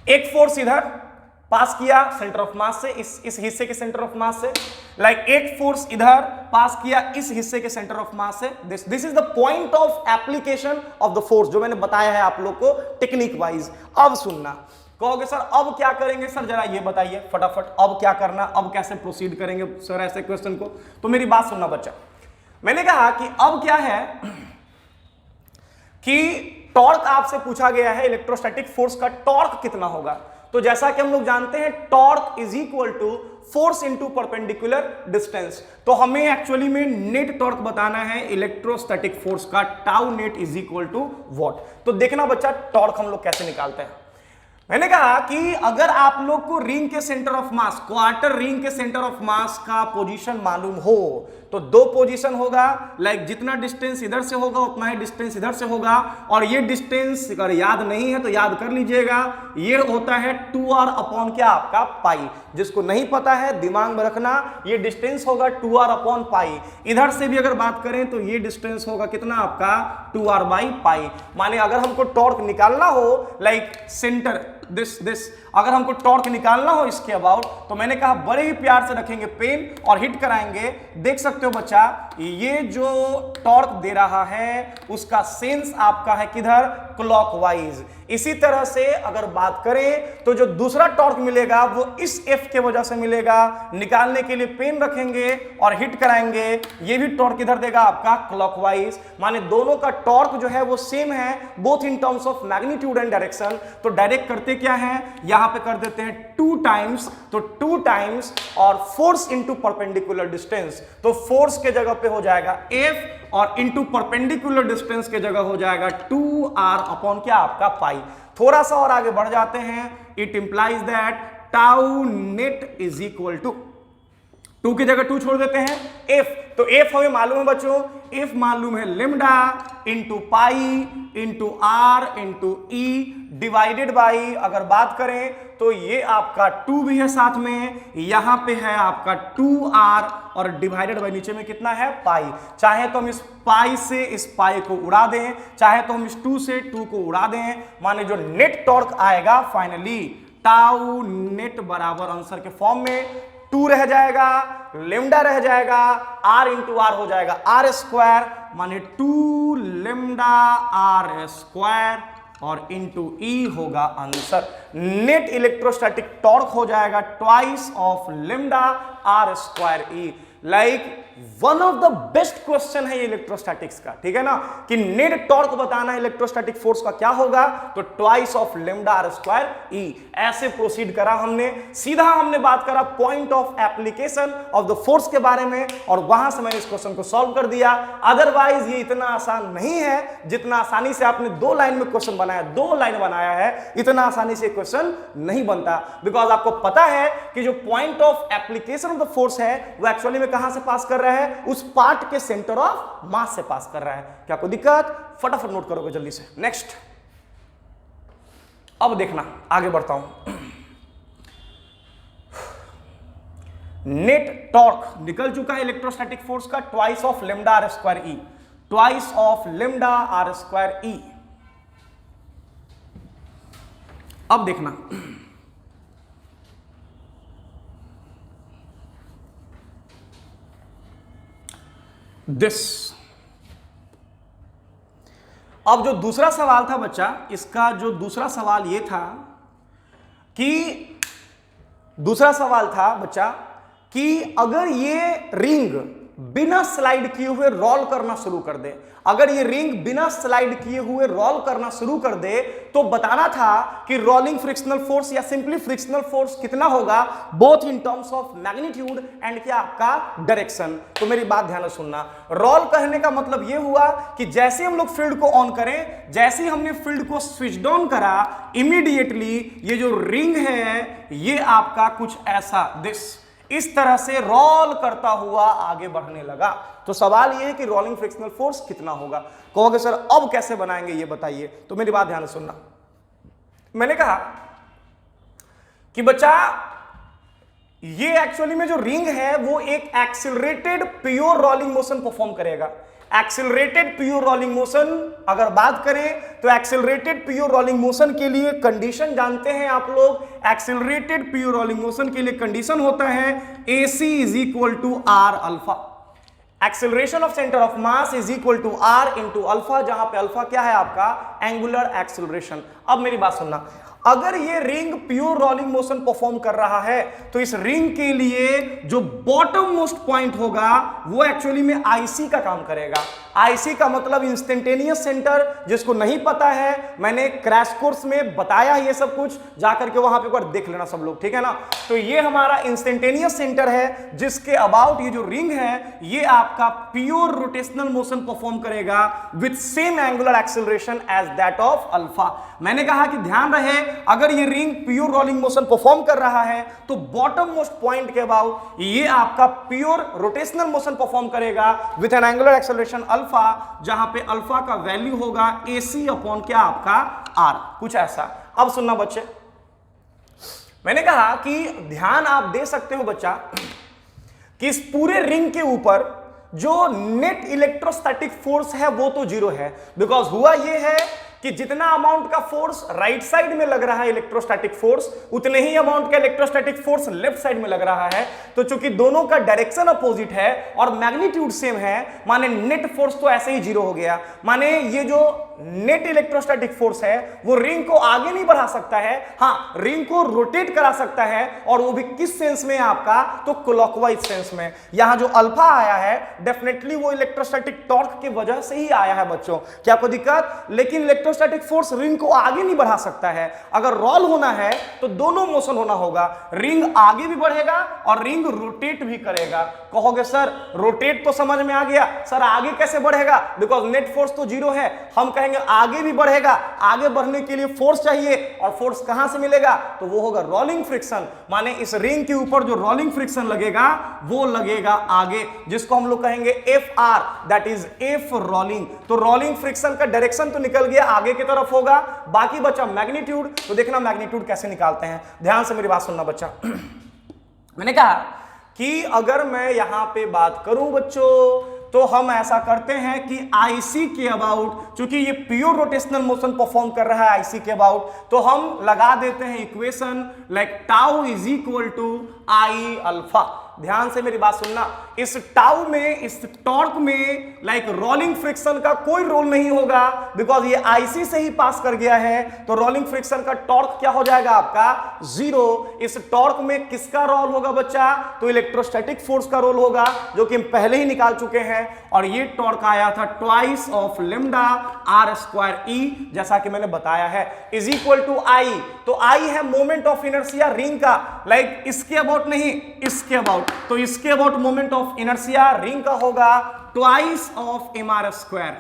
एक फोर्स इधर पास किया सेंटर ऑफ मास से, इस हिस्से के सेंटर ऑफ मास से, लाइक एक फोर्स इधर पास किया इस हिस्से के सेंटर ऑफ मास से। This is the point of application of the force, जो मैंने बताया है आप लोग को टेक्निक वाइज। अब सुनना, कहोगे सर अब क्या करेंगे सर, जरा ये बताइए फटाफट, अब क्या करना, अब कैसे प्रोसीड करेंगे सर ऐसे क्वेश्चन को। तो मेरी बात सुनना बच्चा, मैंने कहा कि अब क्या है कि टॉर्क आपसे पूछा गया है, इलेक्ट्रोस्टैटिक फोर्स का टॉर्क कितना होगा। तो जैसा कि हम लोग जानते हैं torque is equal to force into perpendicular distance, तो हमें एक्चुअली में नेट टॉर्क बताना है इलेक्ट्रोस्टैटिक फोर्स का, tau net is equal to what. तो देखना बच्चा टॉर्क हम लोग कैसे निकालते हैं। मैंने कहा कि अगर आप लोग को रिंग के centre of mass, quarter ring के सेंटर ऑफ मास का पोजीशन मालूम हो तो दो पोजीशन होगा, लाइक जितना डिस्टेंस इधर से होगा उतना ही डिस्टेंस इधर से होगा, और ये डिस्टेंस अगर याद नहीं है तो याद कर लीजिएगा, ये होता है 2r अपॉन क्या आपका पाई। जिसको नहीं पता है दिमाग में रखना, ये डिस्टेंस होगा 2r अपॉन पाई। इधर से भी अगर बात करें तो ये डिस्टेंस होगा कितना आपका 2r बाई पाई। माने अगर हमको टॉर्क निकालना हो लाइक सेंटर दिस अगर हमको टॉर्क निकालना हो इसके अबाउट, तो मैंने कहा बड़े ही प्यार से रखेंगे पेन और हिट कराएंगे। देख सकते हो बच्चा, ये जो टॉर्क दे रहा है उसका सेंस आपका है किधर, क्लॉकवाइज। इसी तरह से अगर बात करें तो जो दूसरा टॉर्क मिलेगा वो इस F के वजह से मिलेगा। निकालने के लिए पेन रखेंगे और हिट कराएंगे, ये भी टॉर्क इधर देगा आपका क्लॉकवाइज। माने दोनों का टॉर्क जो है वो सेम है, both in terms of magnitude and direction. तो डायरेक्ट करते क्या है, यहां पे कर देते हैं 2 टाइम्स, तो 2 टाइम्स और फोर्स इंटू परपेंडिकुलर डिस्टेंस, तो फोर्स के जगह पे हो जाएगा F और इंटू परपेंडिकुलर डिस्टेंस के जगह हो जाएगा 2r अपॉन क्या आपका पाई। थोड़ा सा और आगे बढ़ जाते हैं, it implies that tau net is equal to 2 की जगह 2 छोड़ देते हैं F, तो F हमें मालूम है बच्चों, F मालूम है lambda into pi into R into E divided by, अगर बात करें तो ये आपका 2 भी है साथ में, यहां पे है आपका 2r और डिवाइडेड बाई नीचे में कितना है पाई। चाहे तो हम इस पाई से इस पाई को उड़ा दें, चाहे तो हम इस 2 से 2 को उड़ा दें, माने जो नेट टॉर्क आएगा फाइनली टाउ नेट बराबर आंसर के फॉर्म में 2 रह जाएगा, लेमडा रह जाएगा, r इंटू आर हो जाएगा r स्क्वायर, माने 2 लेमडा r स्क्वायर और इंटू ई होगा आंसर। नेट इलेक्ट्रोस्टैटिक टॉर्क हो जाएगा twice of lambda r square E. Like one of the best question है ये इलेक्ट्रोस्टैटिक्स का, ठीक है ना, कि नेट टॉर्क बताना है इलेक्ट्रोस्टैटिक फोर्स का क्या होगा, तो twice of lambda r square E. ऐसे प्रोसीड करा हमने, सीधा हमने बात करा point of application of the force के बारे में, और वहां से मैंने इस क्वेश्चन को सॉल्व कर दिया। अदरवाइज ये इतना आसान नहीं है जितना आसानी से आपने 2 लाइन में क्वेश्चन बनाया, 2 लाइन बनाया है, इतना आसानी से क्वेश्चन नहीं बनता। बिकॉज आपको पता है कि जो point of application of the force है वो एक्चुअली में कहां से पास कर रहा है, उस पार्ट के सेंटर ऑफ मास से पास कर रहा है। क्या कोई दिक्कत? फटाफट नोट करोगे जल्दी से। नेक्स्ट, अब देखना आगे बढ़ता हूं। नेट टॉर्क निकल चुका है इलेक्ट्रोस्टैटिक फोर्स का, twice of lambda R square E, twice of lambda R square E. अब देखना, दिस, अब जो दूसरा सवाल था बच्चा, इसका जो दूसरा सवाल ये था कि दूसरा सवाल था बच्चा कि अगर ये रिंग बिना स्लाइड किए हुए रोल करना शुरू कर दे, अगर ये रिंग बिना स्लाइड किए हुए रोल करना शुरू कर दे, तो बताना था कि रोलिंग फ्रिक्शनल फोर्स या सिंपली फ्रिक्शनल फोर्स कितना होगा, both in terms of magnitude and क्या आपका डायरेक्शन। तो मेरी बात ध्यान से सुनना, रोल कहने का मतलब ये हुआ कि जैसे हम लोग फील्ड को ऑन करें, जैसे ही हमने फील्ड को स्विच ऑन करा, इमीडिएटली ये जो रिंग है ये आपका कुछ ऐसा इस तरह से रोल करता हुआ आगे बढ़ने लगा। तो सवाल यह है कि रोलिंग फ्रिक्शनल फोर्स कितना होगा। कहोगे सर अब कैसे बनाएंगे ये बताइए, तो मेरी बात ध्यान से सुनना। मैंने कहा कि बच्चा ये एक्चुअली में जो रिंग है वो एक accelerated pure rolling motion perform करेगा। एक्सिलरेटेड प्योर रोलिंग मोशन अगर बात करें तो एक्सिलरेटेड प्योर रोलिंग मोशन के लिए कंडीशन जानते हैं आप लोग। एक्सिलरेटेड प्योर रोलिंग मोशन के लिए कंडीशन होता है AC is equal to R alpha. Acceleration of centre of mass is equal to R into alpha, जहां पे अल्फा क्या है आपका एंगुलर एक्सेलरेशन। अब मेरी बात सुनना, अगर ये ring pure rolling motion perform कर रहा है तो इस रिंग के लिए जो बॉटम मोस्ट पॉइंट होगा वो एक्चुअली में आईसी का काम करेगा। आईसी का मतलब इंस्टेंटेनियस सेंटर, जिसको नहीं पता है मैंने क्रैश कोर्स में बताया ये सब कुछ, जाकर के वहां पे एक बार देख लेना सब लोग, ठीक है ना। तो ये हमारा इंस्टेंटेनियस सेंटर है जिसके अबाउट ये जो रिंग है ये आपका प्योर रोटेशनल मोशन परफॉर्म करेगा with same angular acceleration as that of alpha. मैंने कहा कि ध्यान रहे, अगर ये ring pure rolling motion perform कर रहा है तो बॉटम मोस्ट पॉइंट के अबाउट ये आपका प्योर रोटेशनल मोशन परफॉर्म करेगा with an angular acceleration alpha, जहां पे अल्फा का वैल्यू होगा AC अपॉन क्या आपका R, कुछ ऐसा। अब सुनना बच्चे, मैंने कहा कि ध्यान आप दे सकते हो बच्चा कि इस पूरे रिंग के ऊपर जो नेट इलेक्ट्रोस्टैटिक फोर्स है वो तो जीरो है, बिकॉज हुआ ये है कि जितना अमाउंट का फोर्स राइट साइड में लग रहा है इलेक्ट्रोस्टैटिक फोर्स, उतने ही अमाउंट का इलेक्ट्रोस्टैटिक फोर्स लेफ्ट साइड में लग रहा है। तो चूंकि दोनों का डायरेक्शन अपोजिट है और मैग्नीट्यूड सेम है, माने नेट फोर्स तो ऐसे ही जीरो हो गया। माने ये जो नेट इलेक्ट्रोस्टैटिक फोर्स है वो रिंग को आगे नहीं बढ़ा सकता है, हाँ रिंग को रोटेट करा सकता है, और वो भी किस सेंस में आपका, तो क्लॉकवाइज सेंस में। यहां जो अल्फा आया है डेफिनेटली वो इलेक्ट्रोस्टैटिक टॉर्क की वजह से ही आया है बच्चों, क्या कोई दिक्कत? लेकिन इलेक्ट्रोस्टैटिक फोर्स रिंग को आगे नहीं बढ़ा सकता है। अगर रोल होना है तो दोनों मोशन होना होगा, रिंग आगे भी बढ़ेगा और रिंग रोटेट भी करेगा। कहोगे सर रोटेट तो समझ में आ गया, सर आगे कैसे बढ़ेगा? बिकॉज नेट फोर्स तो जीरो है। हम कहेंगे आगे भी बढ़ेगा, आगे बढ़ने के लिए फोर्स चाहिए, और फोर्स कहां से मिलेगा? तो वो होगा रोलिंग फ्रिक्शन। माने इस रिंग के ऊपर जो रोलिंग फ्रिक्शन लगेगा वो लगेगा आगे, जिसको हम लोग कहेंगे FR, that is F rolling. तो रोलिंग फ्रिक्शन का डायरेक्शन तो निकल गया, आगे की तरफ होगा, बाकी बचा मैग्नीट्यूड। तो देखना मैग्नीट्यूड कैसे निकालते हैं, ध्यान से मेरी बात सुनना बच्चा। मैंने कहा कि अगर मैं यहां पे बात करूं बच्चों तो हम ऐसा करते हैं कि IC के अबाउट, चूंकि ये प्योर रोटेशनल मोशन परफॉर्म कर रहा है IC के अबाउट, तो हम लगा देते हैं equation like tau is equal to I alpha. ध्यान से मेरी बात सुनना, इस टाउ में, इस टॉर्क में लाइक रोलिंग फ्रिक्शन का कोई रोल नहीं होगा, बिकॉज ये IC से ही पास कर गया है। तो रोलिंग फ्रिक्शन का टॉर्क क्या हो जाएगा आपका? जीरो। इस टॉर्क में किसका रोल होगा बच्चा? तो इलेक्ट्रोस्टैटिक फोर्स का रोल होगा, जो कि हम पहले ही निकाल चुके हैं। और ये टॉर्क आया था twice of lambda R square E, जैसा कि मैंने बताया है, इज इक्वल टू I। तो I है मोमेंट ऑफ इनर्शिया रिंग का, लाइक इसके अबाउट नहीं, इसके अबाउट। तो इसके about moment of inertia ring का होगा twice of mr square,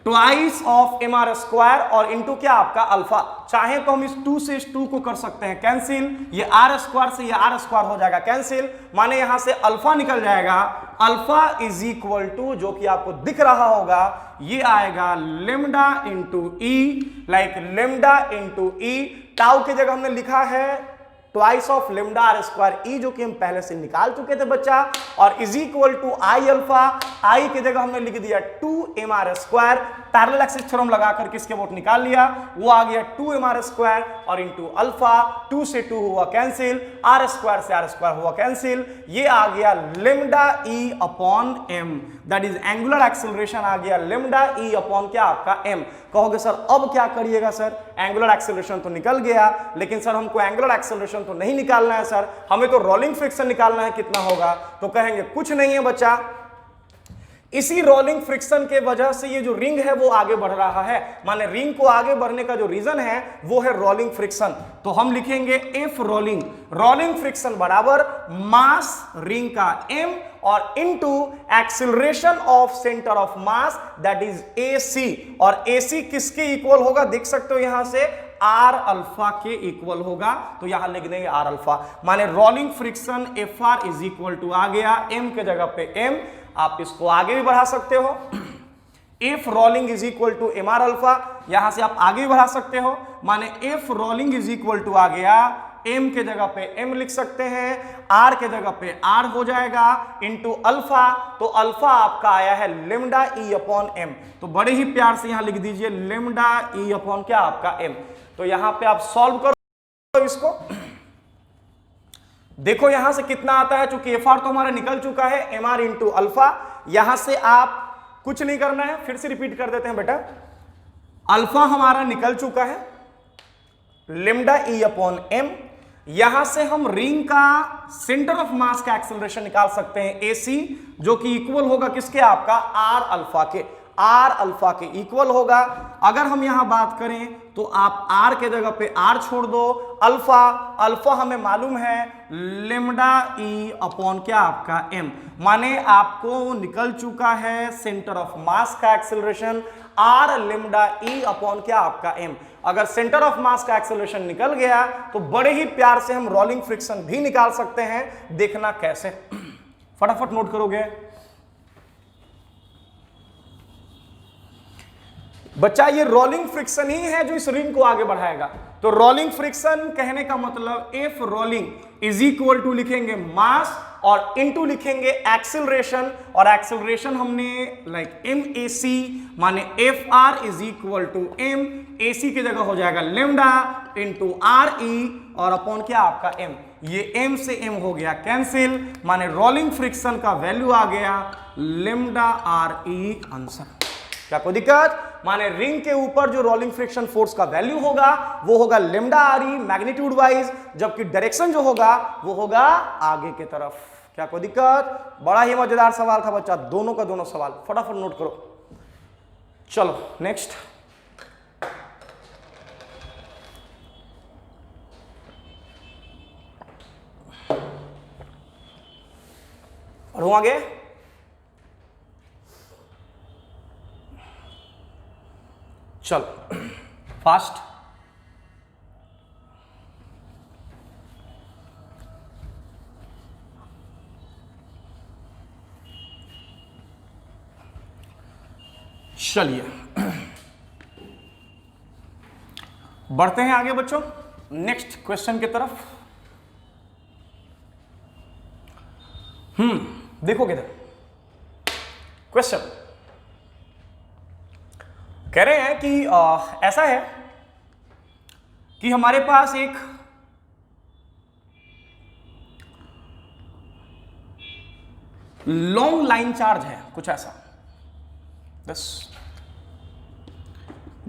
twice of mr square, और इनटू क्या आपका अल्फा। चाहे तो हम इस 2 से इस 2 को कर सकते हैं कैंसिल, ये R स्क्वायर से ये R स्क्वायर हो जाएगा कैंसिल, माने यहां से अल्फा निकल जाएगा। अल्फा इज इक्वल टू, जो कि आपको दिख रहा होगा, ये आएगा lambda into E, like lambda into E। Tau की जगह हमने लिखा है twice of lambda R square E, जो कि हम पहले से निकाल चुके थे बच्चा, और is equal to I alpha. I की जगह हमने लिख दिया 2mr square, parallel axis theorem लगा करके इसके वोट निकाल लिया, वो आ गया 2mr स्क्वायर और इंटू अल्फा। 2 से 2 हुआ कैंसिल, R स्क्वायर से R स्क्वायर हुआ कैंसिल, ये आ गया lambda E upon m, that is angular acceleration आ गया लेम्डा E अपॉन क्या आपका m। कहोगे सर अब क्या करिएगा सर, एंगुलर एक्सेलरेशन तो निकल गया, लेकिन सर हमको एंगुलर एक्सेलरेशन तो नहीं निकालना है सर, हमें तो रोलिंग फ्रिक्शन निकालना है, कितना होगा? तो कहेंगे कुछ नहीं है बच्चा, इसी रोलिंग फ्रिक्शन के वजह से ये जो रिंग है वो आगे बढ़ रहा है। माने रिंग को आगे बढ़ने का जो रीजन है वो है रोलिंग फ्रिक्शन। तो हम लिखेंगे F रोलिंग, रोलिंग फ्रिक्शन बराबर मास रिंग का m और into acceleration of centre of mass that is AC, और AC किसके इक्वल होगा? देख सकते हो यहां से R अल्फा के इक्वल होगा, तो यहां लिख देंगे R अल्फा। माने rolling friction FR is equal to आ गया m के जगह पे m, आप इसको आगे भी बढ़ा सकते हो, F rolling is equal to mr alpha, यहां से आप आगे भी बढ़ा सकते हो, माने F rolling is equal to आ गया m के जगह पे m लिख सकते हैं, r के जगह पे r हो जाएगा इंटू अल्फा, तो अल्फा आपका आया है लेमडा e अपॉन m। तो बड़े ही प्यार से यहां लिख दीजिए लेमडा e अपॉन क्या आपका m। तो यहां पे आप सॉल्व करो इसको, देखो यहां से कितना आता है, चूंकि एफ आर तो हमारा निकल चुका है, एम आर इंटू अल्फा। यहां से आप कुछ नहीं करना है, फिर से रिपीट कर देते हैं बेटा, अल्फा हमारा निकल चुका है, लेमडा ई अपॉन एम। यहां से हम रिंग का सेंटर ऑफ मास का एक्सेलरेशन निकाल सकते हैं एसी, जो कि इक्वल होगा किसके, आपका आर अल्फा के, आर अल्फा के इक्वल होगा। अगर हम यहां बात करें तो आप आर के जगह पे आर छोड़ दो, अल्फा, अल्फा हमें मालूम है लेमडा ई अपॉन क्या आपका एम, माने आपको निकल चुका है सेंटर ऑफ मास का acceleration R lambda E upon क्या आपका एम। अगर सेंटर ऑफ मास का एक्सेलरेशन निकल गया तो बड़े ही प्यार से हम रोलिंग फ्रिक्शन भी निकाल सकते हैं, देखना कैसे, फटाफट नोट करोगे बच्चा। ये रोलिंग फ्रिक्शन ही है जो इस रिंग को आगे बढ़ाएगा। तो रोलिंग फ्रिक्शन कहने का मतलब F rolling is equal to लिखेंगे मास और इनटू लिखेंगे एक्सेलरेशन, और एक्सेलरेशन हमने लाइक एम ए सी माने F R is equal to M, A C की जगह हो जाएगा लेमडा इंटू आर ई और अपॉन क्या आपका एम। ये एम से एम हो गया कैंसिल, माने रोलिंग फ्रिक्शन का वैल्यू आ गया लेमडा आर ई आंसर। क्या कोई दिक्कत, माने रिंग के ऊपर जो रोलिंग फ्रिक्शन फोर्स का वैल्यू होगा वो होगा lambda R E magnitude wise, जबकि डायरेक्शन जो होगा वो होगा आगे की तरफ। क्या कोई दिक्कत, बड़ा ही मजेदार सवाल था बच्चा, दोनों का दोनों सवाल फटाफट नोट करो। चलो नेक्स्ट, पढ़ूं आगे। चलो फास्ट, चलिए बढ़ते हैं आगे बच्चों नेक्स्ट क्वेश्चन की तरफ। देखो किधर क्वेश्चन कह रहे हैं कि ऐसा है कि हमारे पास एक लॉन्ग लाइन चार्ज है, कुछ ऐसा बस,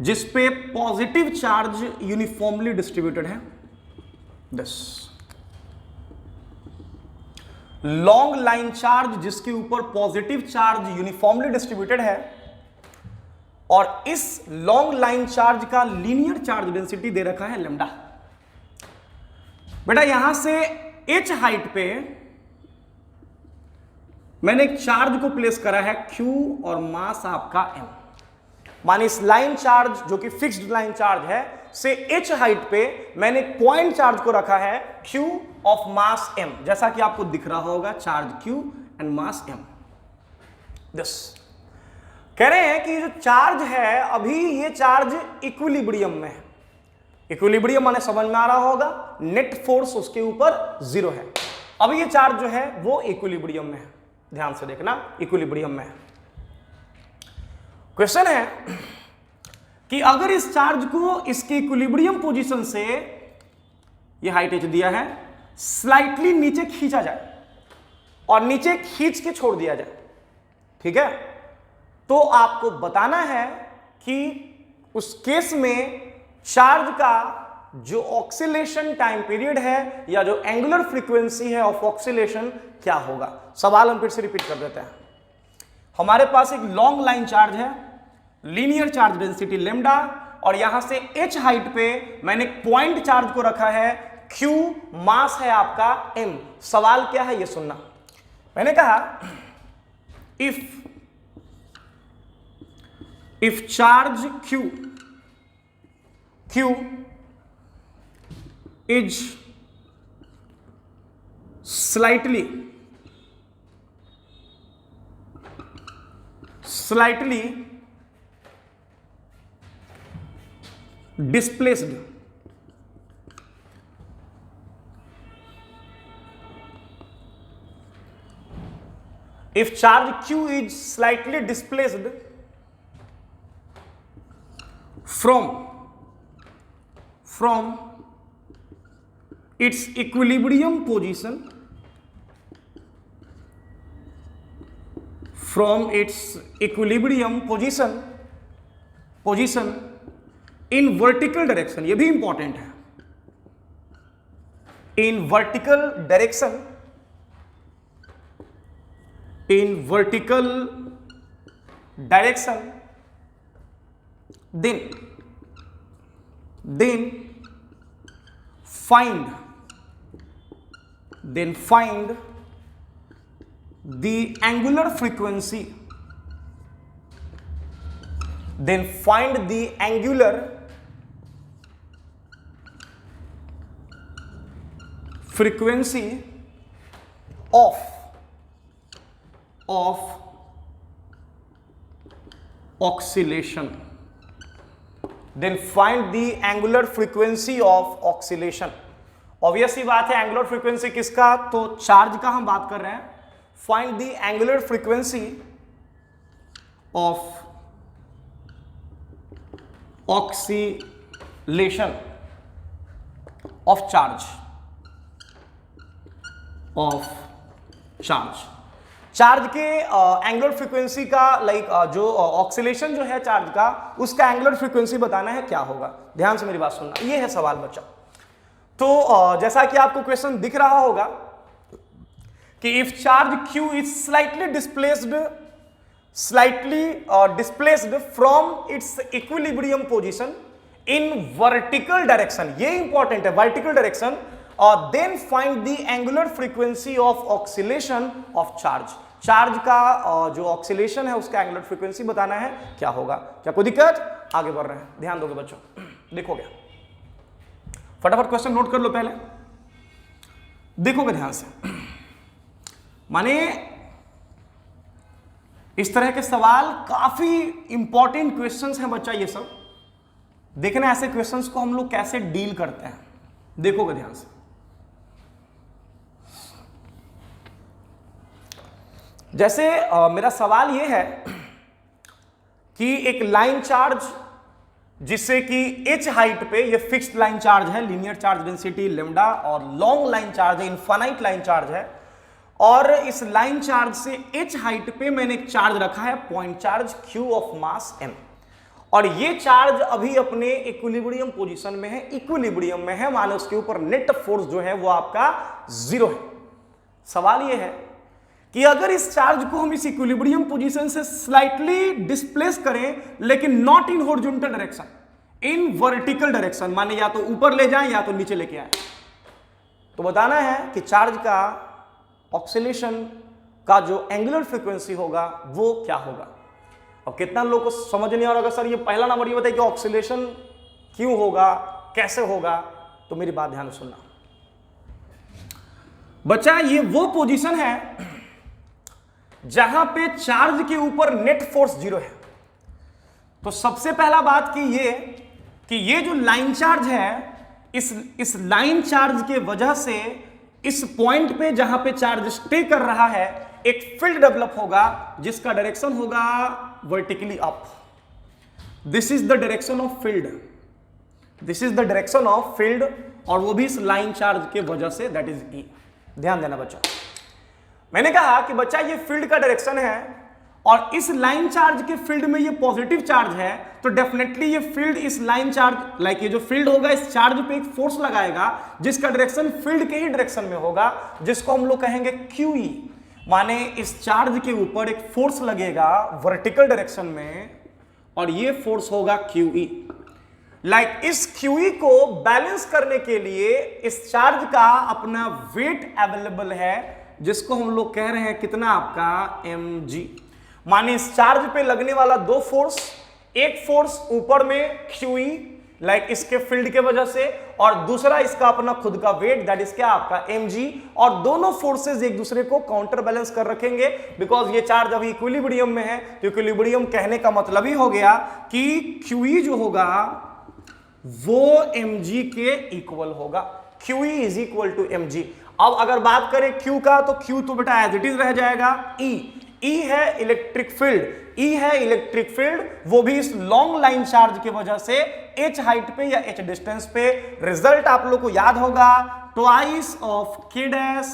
जिस पे पॉजिटिव चार्ज यूनिफॉर्मली डिस्ट्रीब्यूटेड है। दस लॉन्ग लाइन चार्ज जिसके ऊपर पॉजिटिव चार्ज यूनिफॉर्मली डिस्ट्रीब्यूटेड है, और इस लॉन्ग लाइन चार्ज का लीनियर चार्ज डेंसिटी दे रखा है लैम्डा। बेटा यहां से h हाइट पे मैंने एक चार्ज को प्लेस करा है q और मास आपका m, माने इस लाइन चार्ज जो कि फिक्स्ड लाइन चार्ज है से h हाइट पे मैंने एक पॉइंट चार्ज को रखा है q ऑफ मास m, जैसा कि आपको दिख रहा होगा charge q and mass m। This कह रहे हैं कि जो चार्ज है अभी ये चार्ज इक्विलिब्रियम में है। इक्विलिब्रियम माने समझ में आ रहा होगा, नेट फोर्स उसके ऊपर 0 है। अभी ये चार्ज जो है वो इक्विलिब्रियम में है, ध्यान से देखना इक्विलिब्रियम में है। क्वेश्चन है कि अगर इस चार्ज को इसके इक्विलिब्रियम पोजीशन से, ये हाइट h दिया है, स्लाइटली नीचे खींचा जाए और नीचे खींच के छोड़ दिया जाए, ठीक है, तो आपको बताना है कि उस केस में चार्ज का जो ऑक्सीलेशन टाइम पीरियड है या जो एंगुलर फ्रीक्वेंसी है ऑफ ऑक्सीलेशन क्या होगा। सवाल हम फिर से रिपीट कर देते हैं। हमारे पास एक लॉन्ग लाइन चार्ज है, लीनियर चार्ज डेंसिटी लेमडा, और यहां से h हाइट पे मैंने पॉइंट चार्ज को रखा है q, मास है आपका m। सवाल क्या है ये सुनना। मैंने कहा if charge q is slightly displaced, if charge q is slightly displaced from its equilibrium position, in vertical direction, ये भी इंपॉर्टेंट है, in vertical direction, then find the angular frequency, of oscillation, obvious सी बात है, angular frequency किसका, तो charge का हम बात कर रहे हैं। Find the angular frequency of oscillation of charge, charge के एंगुलर फ्रीक्वेंसी का जो ऑक्सीलेशन जो है चार्ज का, उसका एंगुलर फ्रीक्वेंसी बताना है, क्या होगा। ध्यान से मेरी बात सुनना, ये है सवाल बच्चा। तो जैसा कि आपको क्वेश्चन दिख रहा होगा कि if charge q is slightly displaced from its equilibrium position in vertical direction, ये इंपॉर्टेंट है, वर्टिकल डायरेक्शन, और then find the angular frequency of oscillation of charge, charge का जो ऑक्सीलेशन है उसका एंगुलर फ्रीक्वेंसी बताना है, क्या होगा। क्या कोई दिक्कत, आगे बढ़ रहे हैं, ध्यान दोगे बच्चों, देखोगे, फटाफट क्वेश्चन नोट कर लो, पहले देखोगे ध्यान से। माने इस तरह के सवाल काफी इंपॉर्टेंट क्वेश्चंस हैं बच्चा, ये सब देखना ऐसे क्वेश्चंस को हम लोग कैसे डील करते हैं, देखोगे ध्यान से। जैसे मेरा सवाल ये है कि एक लाइन चार्ज जिससे कि h हाइट पे, ये फिक्स्ड लाइन चार्ज है, लीनियर चार्ज डेंसिटी लेमडा, और लॉन्ग लाइन चार्ज है, इनफाइनाइट लाइन चार्ज है, और इस लाइन चार्ज से h हाइट पे मैंने एक चार्ज रखा है, point charge q of mass m, और ये चार्ज अभी अपने इक्विलिब्रियम पोजीशन में है, इक्विलिब्रियम में है, माने उसके ऊपर नेट फोर्स जो है वो आपका 0 है। सवाल ये है कि अगर इस चार्ज को हम इस इक्विलिब्रियम पोजीशन से स्लाइटली डिस्प्लेस करें, लेकिन not in horizontal direction, in vertical direction, माने या तो ऊपर ले जाएं या तो नीचे लेके आए, तो बताना है कि चार्ज का ऑक्सीलेशन का जो एंगुलर फ्रीक्वेंसी होगा वो क्या होगा। अब कितना लोगों को समझ नहीं आ रहा, सर ये पहला नंबर ये बताइए कि ऑक्सीलेशन क्यों होगा, कैसे होगा, तो मेरी बात ध्यान से सुनना बच्चा। ये वो पोजीशन है जहां पे चार्ज के ऊपर नेट फोर्स 0 है। तो सबसे पहला बात कि ये जो लाइन चार्ज है, इस लाइन चार्ज के वजह से इस पॉइंट पे जहां पे चार्ज स्टे कर रहा है, एक फील्ड डेवलप होगा जिसका डायरेक्शन होगा vertically up. This is the direction of field, this is the direction of field, और वो भी इस लाइन चार्ज के वजह से, दैट इज ई। ध्यान देना बच्चा, मैंने कहा कि बच्चा ये फील्ड का डायरेक्शन है, और इस लाइन चार्ज के फील्ड में ये पॉजिटिव चार्ज है, तो डेफिनेटली ये फील्ड इस लाइन चार्ज, ये जो फील्ड होगा इस चार्ज पे एक फोर्स लगाएगा जिसका डायरेक्शन फील्ड के ही डायरेक्शन में होगा, जिसको हम लोग कहेंगे QE। माने इस चार्ज के ऊपर एक फोर्स लगेगा वर्टिकल डायरेक्शन में, और ये फोर्स होगा QE। इस QE को बैलेंस करने के लिए इस चार्ज का अपना वेट अवेलेबल है, जिसको हम लोग कह रहे हैं कितना, आपका mg। माने इस चार्ज पे लगने वाला दो फोर्स, एक फोर्स ऊपर में QE इसके फील्ड के वजह से, और दूसरा इसका अपना खुद का वेट, दैट इज क्या, आपका mg, और दोनों फोर्सेस एक दूसरे को काउंटर बैलेंस कर रखेंगे, बिकॉज ये चार्ज अभी इक्विलिब्रियम में है। तो इक्विलिब्रियम कहने का मतलब ही हो गया कि QE जो होगा वो mg के इक्वल होगा। QE is equal to mg। अब अगर बात करें Q का, तो Q तो बेटा एज इट इज रह जाएगा। E है इलेक्ट्रिक फील्ड, E है इलेक्ट्रिक फील्ड, वो भी इस लॉन्ग लाइन चार्ज की वजह से h हाइट पे या h डिस्टेंस पे। रिजल्ट आप लोग को याद होगा, ट्वाइस ऑफ k डैश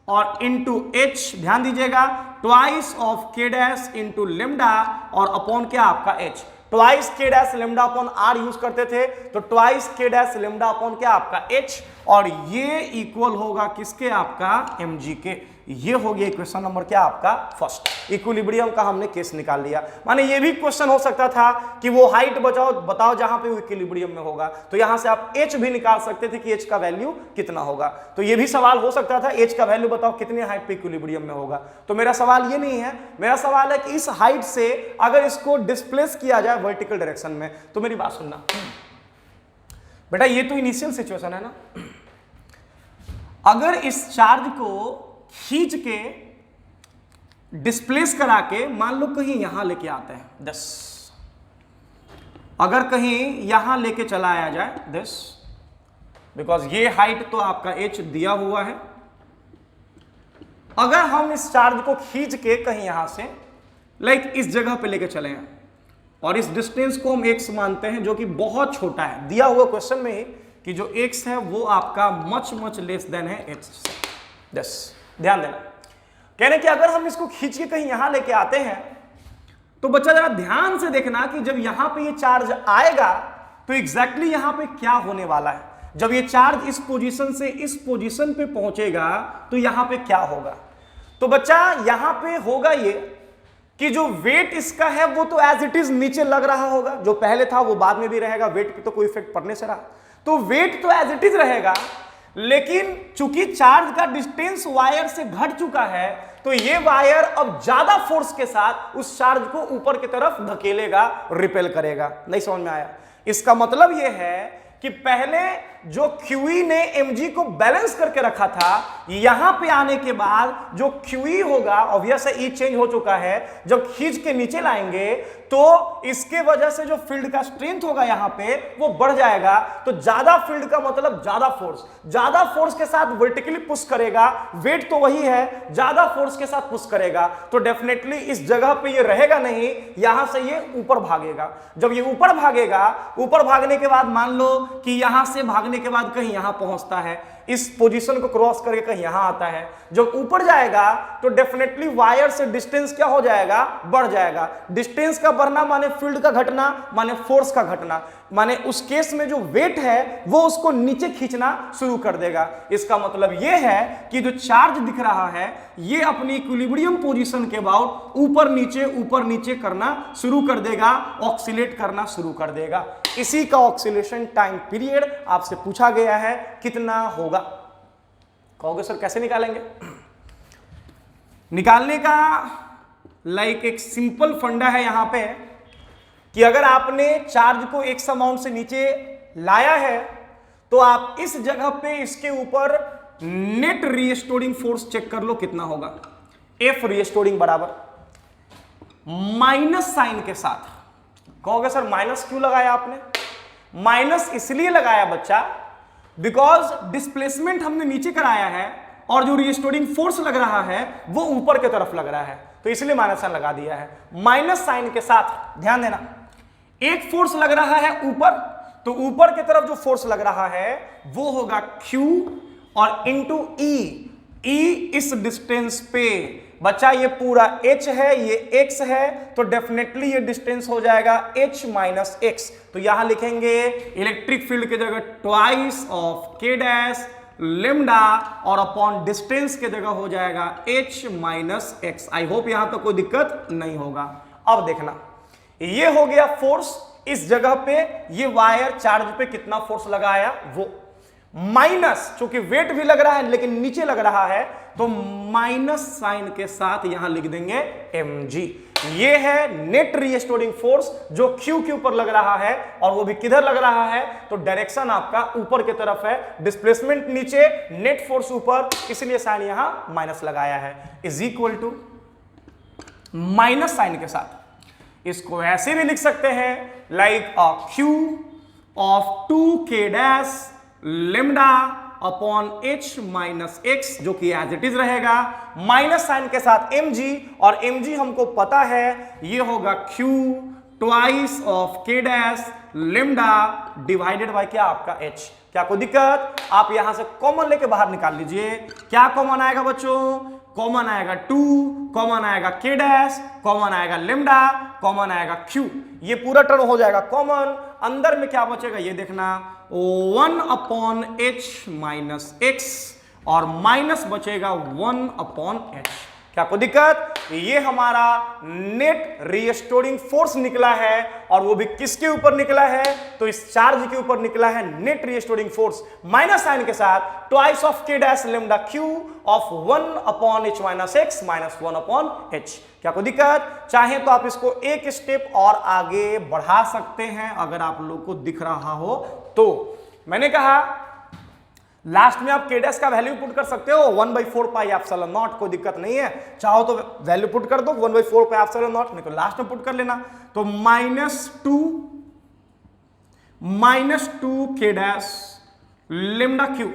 और इंटू h, ध्यान दीजिएगा, twice of k dash into lambda और अपॉन क्या आपका h। Twice k dash lambda upon r use करते थे, तो twice k dash lambda upon क्या आपका h, और ये इक्वल होगा किसके, आपका mg के। ये हो गया क्वेश्चन नंबर क्या आपका फर्स्ट। इक्विलिब्रियम का हमने केस निकाल लिया। माने ये भी क्वेश्चन हो सकता था कि वो हाइट बताओ जहां पे वो इक्विलिब्रियम में होगा, तो यहां से आप h भी निकाल सकते थे कि h का वैल्यू कितना होगा। तो ये भी सवाल हो सकता था, h का वैल्यू बताओ कितने हाइट पे इक्विलिब्रियम में होगा। तो मेरा सवाल ये नहीं है, मेरा सवाल है कि इस हाइट से अगर इसको डिस्प्लेस किया जाए वर्टिकल डायरेक्शन में, तो मेरी बात सुनना बेटा, ये तो इनिशियल सिचुएशन है ना। अगर इस चार्ज को खींच के डिस्प्लेस करा के मान लो कहीं यहां लेके आते हैं 10, अगर कहीं यहां लेके चला आया जाए 10, बिकॉज ये हाइट तो आपका h दिया हुआ है। अगर हम इस चार्ज को खींच के कहीं यहां से लाइक इस जगह पे लेके चले हैं और इस डिस्टेंस को हम x मानते हैं, जो कि बहुत छोटा है, दिया हुआ क्वेश्चन में ही कि जो x है वो आपका मच लेस देन है h से 10। ध्यान देना, कहने कि अगर हम इसको खींच के कहीं यहां लेके आते हैं, तो बच्चा जरा ध्यान से देखना कि जब यहां पे ये चार्ज आएगा तो एग्जैक्टली यहां पे क्या होने वाला है। जब ये चार्ज इस पोजीशन से इस पोजीशन पे पहुंचेगा तो यहां पे क्या होगा। तो बच्चा यहां पे होगा ये कि जो वेट इसका है वो तो एज इट इज नीचे लग रहा होगा, जो पहले था वो बाद में भी रहेगा, वेट पे तो कोई इफेक्ट पड़ने से रहा, तो वेट तो एज इट इज रहेगा। लेकिन चूंकि चार्ज का डिस्टेंस वायर से घट चुका है, तो ये वायर अब ज्यादा फोर्स के साथ उस चार्ज को ऊपर की तरफ धकेलेगा, रिपेल करेगा। नहीं समझ में आया? इसका मतलब यह है कि पहले जो QE ने mg को बैलेंस करके रखा था, यहां पे आने के बाद जो QE होगा, ऑब्वियस है E चेंज हो चुका है, जब खींच के नीचे लाएंगे तो इसके वजह से जो फील्ड का स्ट्रेंथ होगा यहां पे वो बढ़ जाएगा। तो ज्यादा फील्ड का मतलब ज्यादा फोर्स के साथ वर्टिकली पुश करेगा, वेट तो वही है, ज्यादा फोर्स के साथ पुश करेगा, तो डेफिनेटली इस जगह पे ये रहेगा नहीं, यहां से ये ऊपर भागेगा। जब ये ऊपर भागेगा, ऊपर भागने के बाद मान लो कि यहां से भागने के बाद कहीं यहां पहुंचता है, इस पोजीशन को क्रॉस करके कहीं यहां आता है, जब ऊपर जाएगा तो डेफिनेटली वायर से डिस्टेंस क्या हो जाएगा, बढ़ जाएगा। डिस्टेंस का बढ़ना माने फील्ड का घटना, माने फोर्स का घटना, माने उस केस में जो वेट है वो उसको नीचे खींचना शुरू कर देगा। इसका मतलब यह है कि जो चार्ज दिख रहा है ये अपनी इक्विलिब्रियम पोजीशन के बाद ऊपर नीचे करना शुरू कर देगा, ऑक्सीलेट करना शुरू कर देगा। इसी का ऑक्सीलेशन टाइम पीरियड आपसे पूछा गया है, कितना होगा। कहोगे सर कैसे निकालेंगे? निकालने का लाइक एक सिंपल फंडा है यहां पे कि अगर आपने चार्ज को एक अमाउंट से नीचे लाया है तो आप इस जगह पे इसके ऊपर नेट रीस्टोरिंग फोर्स चेक कर लो कितना होगा। F रीस्टोरिंग बराबर माइनस साइन के साथ। कहोगे सर माइनस क्यों लगाया आपने? माइनस इसलिए लगाया बच्चा बिकॉज डिस्प्लेसमेंट हमने नीचे कराया है और जो रीस्टोरिंग फोर्स लग रहा है वो ऊपर की तरफ लग रहा है, तो इसलिए माइनस साइन लगा दिया है। माइनस साइन के साथ ध्यान देना, एक फोर्स लग रहा है ऊपर, तो ऊपर की तरफ जो फोर्स लग रहा है वो होगा Q और इंटू E इस डिस्टेंस पे। बच्चा ये पूरा h है, ये x है, तो डेफिनेटली ये डिस्टेंस हो जाएगा h माइनस x। तो यहां लिखेंगे इलेक्ट्रिक फील्ड की जगह twice of k dash lambda और अपॉन डिस्टेंस के जगह हो जाएगा h minus x। I hope यहां तक कोई दिक्कत नहीं होगा। अब देखना, ये हो गया फोर्स इस जगह पे, ये वायर चार्ज पे कितना फोर्स लगाया वो, माइनस चूंकि वेट भी लग रहा है लेकिन नीचे लग रहा है तो माइनस साइन के साथ यहां लिख देंगे mg। ये है नेट रीस्टोरिंग फोर्स जो Q के ऊपर लग रहा है, और वो भी किधर लग रहा है, तो डायरेक्शन आपका ऊपर की तरफ है, डिस्प्लेसमेंट नीचे, नेट फोर्स ऊपर, इसलिए साइन यहां माइनस लगाया है, is equal to minus sign के साथ। इसको ऐसे भी लिख सकते हैं like Q of 2k dash lambda upon h minus x, जो कि एज इट इज रहेगा, माइनस साइन के साथ mg, और mg हमको पता है ये होगा q twice of k dash lambda divided by क्या आपका h। क्या कोई दिक्कत? आप यहां से कॉमन लेके बाहर निकाल लीजिए। क्या कॉमन आएगा बच्चों? कॉमन आएगा 2, कॉमन आएगा k डैश, कॉमन आएगा लेमडा, कॉमन आएगा q। ये पूरा टर्म हो जाएगा कॉमन। अंदर में क्या बचेगा ये देखना, 1 अपॉन h माइनस x, और माइनस बचेगा 1 अपॉन h। क्या कोई दिक्कत? ये हमारा नेट रीस्टोरिंग फोर्स निकला है, और वो भी किसके ऊपर निकला है? तो इस चार्ज के ऊपर निकला है net restoring force, minus sign के साथ twice of k dash lambda q of 1 upon h minus x minus 1 upon h। क्या कोई दिक्कत? चाहे तो आप इसको एक स्टेप और आगे बढ़ा सकते हैं अगर आप लोग को दिख रहा हो तो। मैंने कहा लास्ट में आप k डैश का वैल्यू पुट कर सकते हो 1/4 पाई एप्सिलॉन नॉट, कोई दिक्कत नहीं है। चाहो तो वैल्यू पुट कर दो 1/4 पाई एप्सिलॉन नॉट, नहीं तो लास्ट में पुट कर लेना। तो -2 k dash lambda q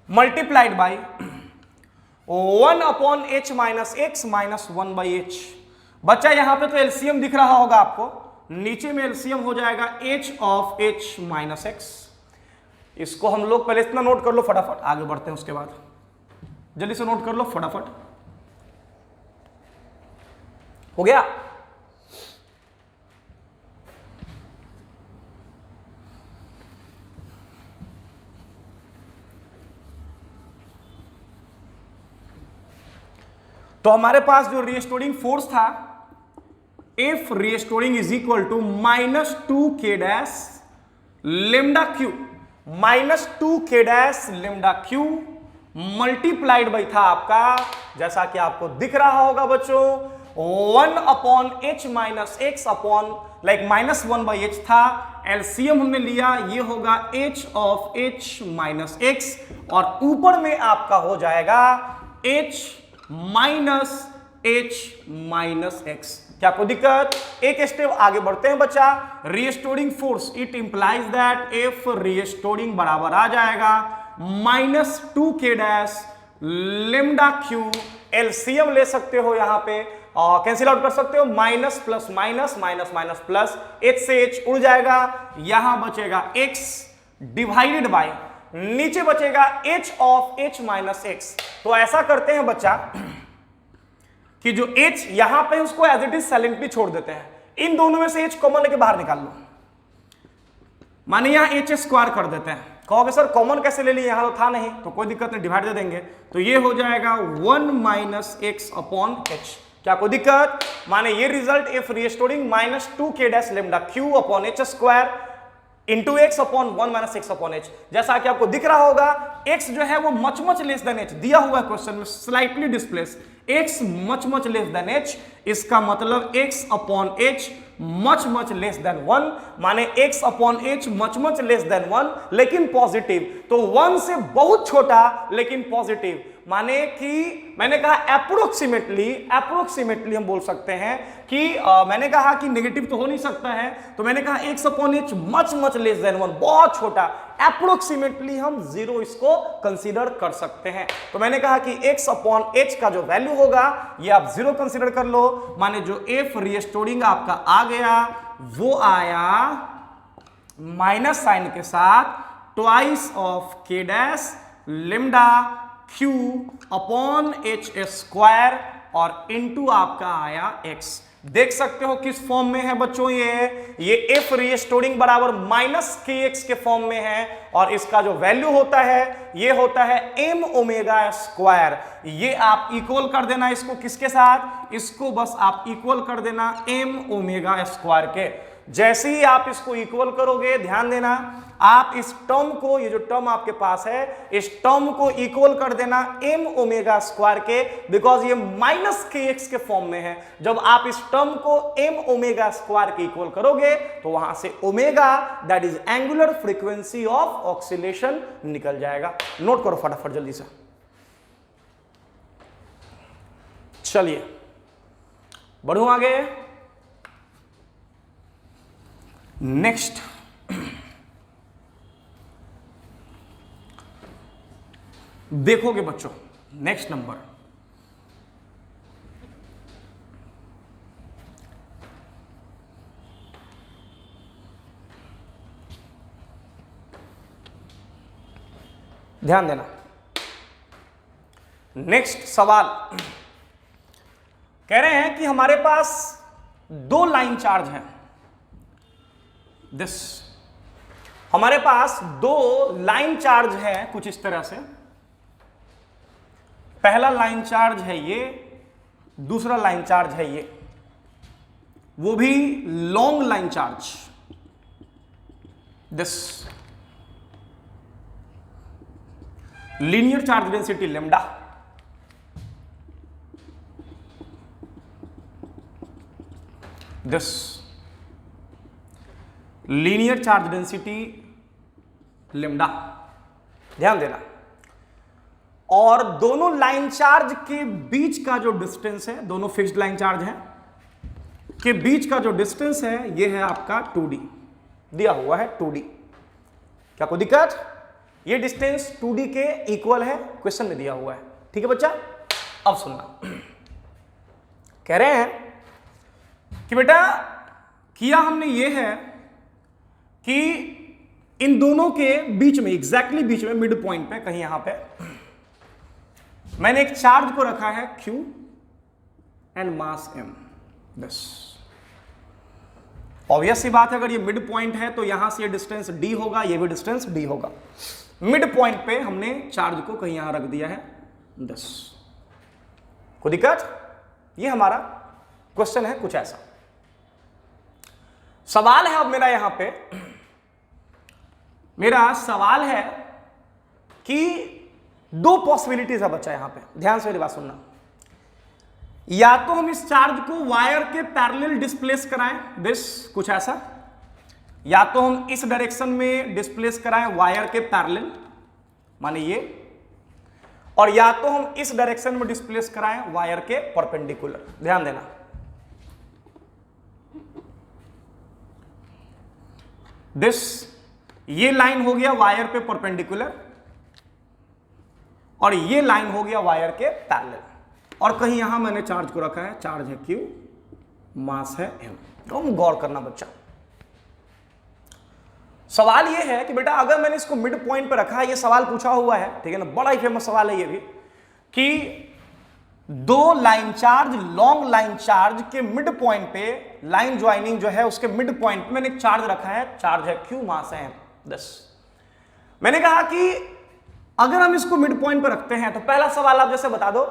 multiplied by 1 upon h minus x minus 1/h। बच्चा यहां पे तो एलसीएम दिख रहा होगा आपको, नीचे में एलसीएम हो जाएगा h of h minus x। इसको हम लोग पहले इतना नोट कर लो, फटाफट आगे बढ़ते हैं। उसके बाद जल्दी से नोट कर लो फटाफट। हो गया? तो हमारे पास जो रीस्टोरिंग फोर्स था, F restoring is equal to -2k dash lambda Q, -2k dash lambda Q multiplied by था आपका, जैसा कि आपको दिख रहा होगा बच्चों, 1 upon h minus x upon like -1/h था। एलसीएम हमने लिया, ये होगा h of h minus x, और ऊपर में आपका हो जाएगा h minus h minus x। क्या कोई दिक्कत? एक स्टेप आगे बढ़ते हैं बच्चा। Restoring force it implies that F restoring बराबर आ जाएगा -2k dash lambda Q. LCM ले सकते हो यहां पे, कैंसिल आउट कर सकते हो, minus plus minus minus minus plus, h से h उड़ जाएगा, यहां बचेगा x डिवाइडेड बाय, नीचे बचेगा h of h minus x। तो ऐसा करते हैं बच्चा कि जो h यहां पे उसको एज इट इज साइलेंटली छोड़ देते हैं, इन दोनों में से h कॉमन लेके बाहर निकाल लो, माने यहां h स्क्वायर कर देते हैं। कहोगे सर कॉमन कैसे ले लिए, यहां तो था नहीं, तो कोई दिक्कत नहीं, डिवाइड दे देंगे, तो ये हो जाएगा 1 माइनस x अपॉन h। क्या कोई दिक्कत? माने ये result F restoring -2k dash lambda Q upon h square into x upon 1 minus x upon h। जैसा कि आपको दिख रहा होगा x जो है वो मच लेस देन h दिया हुआ है क्वेश्चन में, slightly displace, x much less than h, इसका मतलब x upon h much less than 1, माने x upon h much less than 1 लेकिन पॉजिटिव, तो 1 से बहुत छोटा लेकिन पॉजिटिव, माने कि मैंने कहा अप्रोक्सीमेटली हम बोल सकते हैं कि मैंने कहा कि नेगेटिव तो हो नहीं सकता है, तो मैंने कहा x upon h much less than 1, बहुत छोटा, अप्रोक्सीमेटली हम 0 इसको कंसीडर कर सकते हैं। तो मैंने कहा कि x अपॉन h का जो वैल्यू होगा ये आप 0 कंसीडर कर लो, माने जो f रीस्टोरिंग आपका आ गया वो आया माइनस साइन के साथ twice of k dash lambda q upon h square और इनटू आपका आया x। देख सकते हो किस फॉर्म में है बच्चों, ये एफ रीस्टोरिंग बराबर -kx के फॉर्म में है, और इसका जो वैल्यू होता है ये होता है m ओमेगा स्क्वायर। ये आप इक्वल कर देना इसको किसके साथ, इसको बस आप इक्वल कर देना m ओमेगा स्क्वायर के। जैसे ही आप इसको इक्वल करोगे, ध्यान देना, आप इस टर्म को, ये जो टर्म आपके पास है, इस टर्म को इक्वल कर देना m ओमेगा स्क्वायर के, बिकॉज ये -kx के फॉर्म में है। जब आप इस टर्म को m ओमेगा स्क्वायर के इक्वल करोगे तो वहां से omega that is angular frequency of oscillation निकल जाएगा। नोट करो फटाफट जल्दी से। चलिए बढ़ू आगे। नेक्स्ट देखोगे बच्चों, नेक्स्ट नंबर, ध्यान देना। नेक्स्ट सवाल कह रहे हैं कि हमारे पास दो लाइन चार्ज हैं। दिस हमारे पास दो लाइन चार्ज है कुछ इस तरह से। पहला लाइन चार्ज है ये, दूसरा लाइन चार्ज है ये, वो भी long line charge. This linear charge density lambda, this linear charge density lambda, ध्यान देना। और दोनों लाइन चार्ज के बीच का जो डिस्टेंस है, दोनों फिक्स्ड लाइन चार्ज हैं के बीच का जो डिस्टेंस है ये है आपका 2d, दिया हुआ है 2d। क्या कोई दिक्कत? ये डिस्टेंस 2d के इक्वल है, क्वेश्चन में दिया हुआ है। ठीक है बच्चा, अब सुनना। कह रहे हैं कि बेटा किया हमने ये है कि इन दोनों के बीच में, एग्जैक्टली बीच में, मिड पॉइंट पे कहीं यहां पे मैंने एक चार्ज को रखा है Q एंड मास M। बस ऑब्वियस सी बात है, अगर ये मिड पॉइंट है तो यहां से ये डिस्टेंस d होगा, ये भी डिस्टेंस d होगा। मिड पॉइंट पे हमने चार्ज को कहीं यहां रख दिया है 10। कोई दिक्कत? ये हमारा क्वेश्चन है कुछ ऐसा। सवाल है अब मेरा यहां पे, मेरा सवाल है कि दो पॉसिबिलिटीज है बच्चा यहां पे, ध्यान से मेरी बात सुनना। या तो हम इस चार्ज को वायर के पैरेलल डिस्प्लेस कराएं, दिस कुछ ऐसा, या तो हम इस डायरेक्शन में डिस्प्लेस कराएं वायर के पैरेलल, माने ये, और या तो हम इस डायरेक्शन में डिस्प्लेस कराएं वायर के परपेंडिकुलर। ध्यान देना, दिस ये लाइन हो गया वायर पे परपेंडिकुलर और ये लाइन हो गया वायर के पैरेलल, और कहीं यहां मैंने चार्ज को रखा है, चार्ज है Q, मास है M। तो हम गौर करना बच्चा, सवाल ये है कि बेटा अगर मैंने इसको मिड पॉइंट पे रखा है, ये सवाल पूछा हुआ है, ठीक है ना, बड़ा ही फेमस सवाल है ये भी, कि दो line charge, long line charge के मिड पॉइंट पे, लाइन ज्वाइनिंग जो है उसके मिड पॉइंट पे मैंने एक चार्ज रखा है, चार्ज है Q, मास है M। 10 मैंने कहा कि अगर हम इसको मिड पॉइंट पे रखते हैं तो पहला सवाल आप जैसे बता दो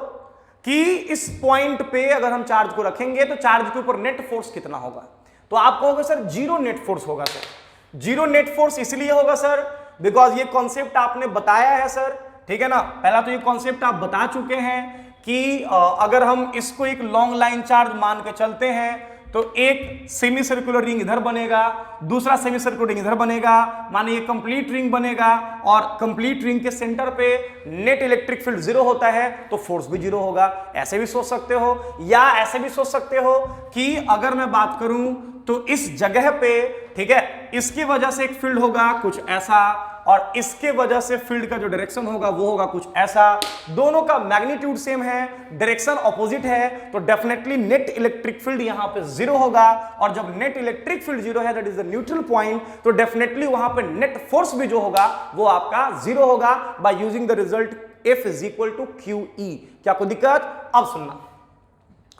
कि इस पॉइंट पे अगर हम चार्ज को रखेंगे तो चार्ज के ऊपर नेट फोर्स कितना होगा। तो आप कहोगे सर जीरो नेट फोर्स होगा। सर जीरो नेट फोर्स इसलिए होगा सर बिकॉज ये कॉन्सेप्ट आपने बताया है सर, ठीक है ना। पहला तो ये कॉन्सेप्ट आप बता चुके हैं कि अगर हम इसको एक लॉन्ग लाइन चार्ज मान के चलते हैं तो एक सेमी सर्कुलर रिंग इधर बनेगा, दूसरा सेमी सर्कुलर रिंग इधर बनेगा, माने ये कंप्लीट रिंग बनेगा, और कंप्लीट रिंग के सेंटर पे नेट इलेक्ट्रिक फील्ड जीरो होता है तो फोर्स भी जीरो होगा। ऐसे भी सोच सकते हो, या ऐसे भी सोच सकते हो कि अगर मैं बात करूं तो इस जगह पे, ठीक है, इसकी वजह से एक फील्ड होगा कुछ ऐसा, और इसके वजह से फील्ड का जो डायरेक्शन होगा वो होगा कुछ ऐसा। दोनों का मैग्नीट्यूड सेम है, डायरेक्शन ऑपोजिट है, तो डेफिनेटली नेट इलेक्ट्रिक फील्ड यहां पे जीरो होगा। और जब नेट इलेक्ट्रिक फील्ड जीरो है, that is the neutral point, तो डेफिनेटली वहां पे नेट फोर्स भी जो होगा वो आपका जीरो होगा by using the result F is equal to QE। क्या कोई दिक्कत? अब सुनना,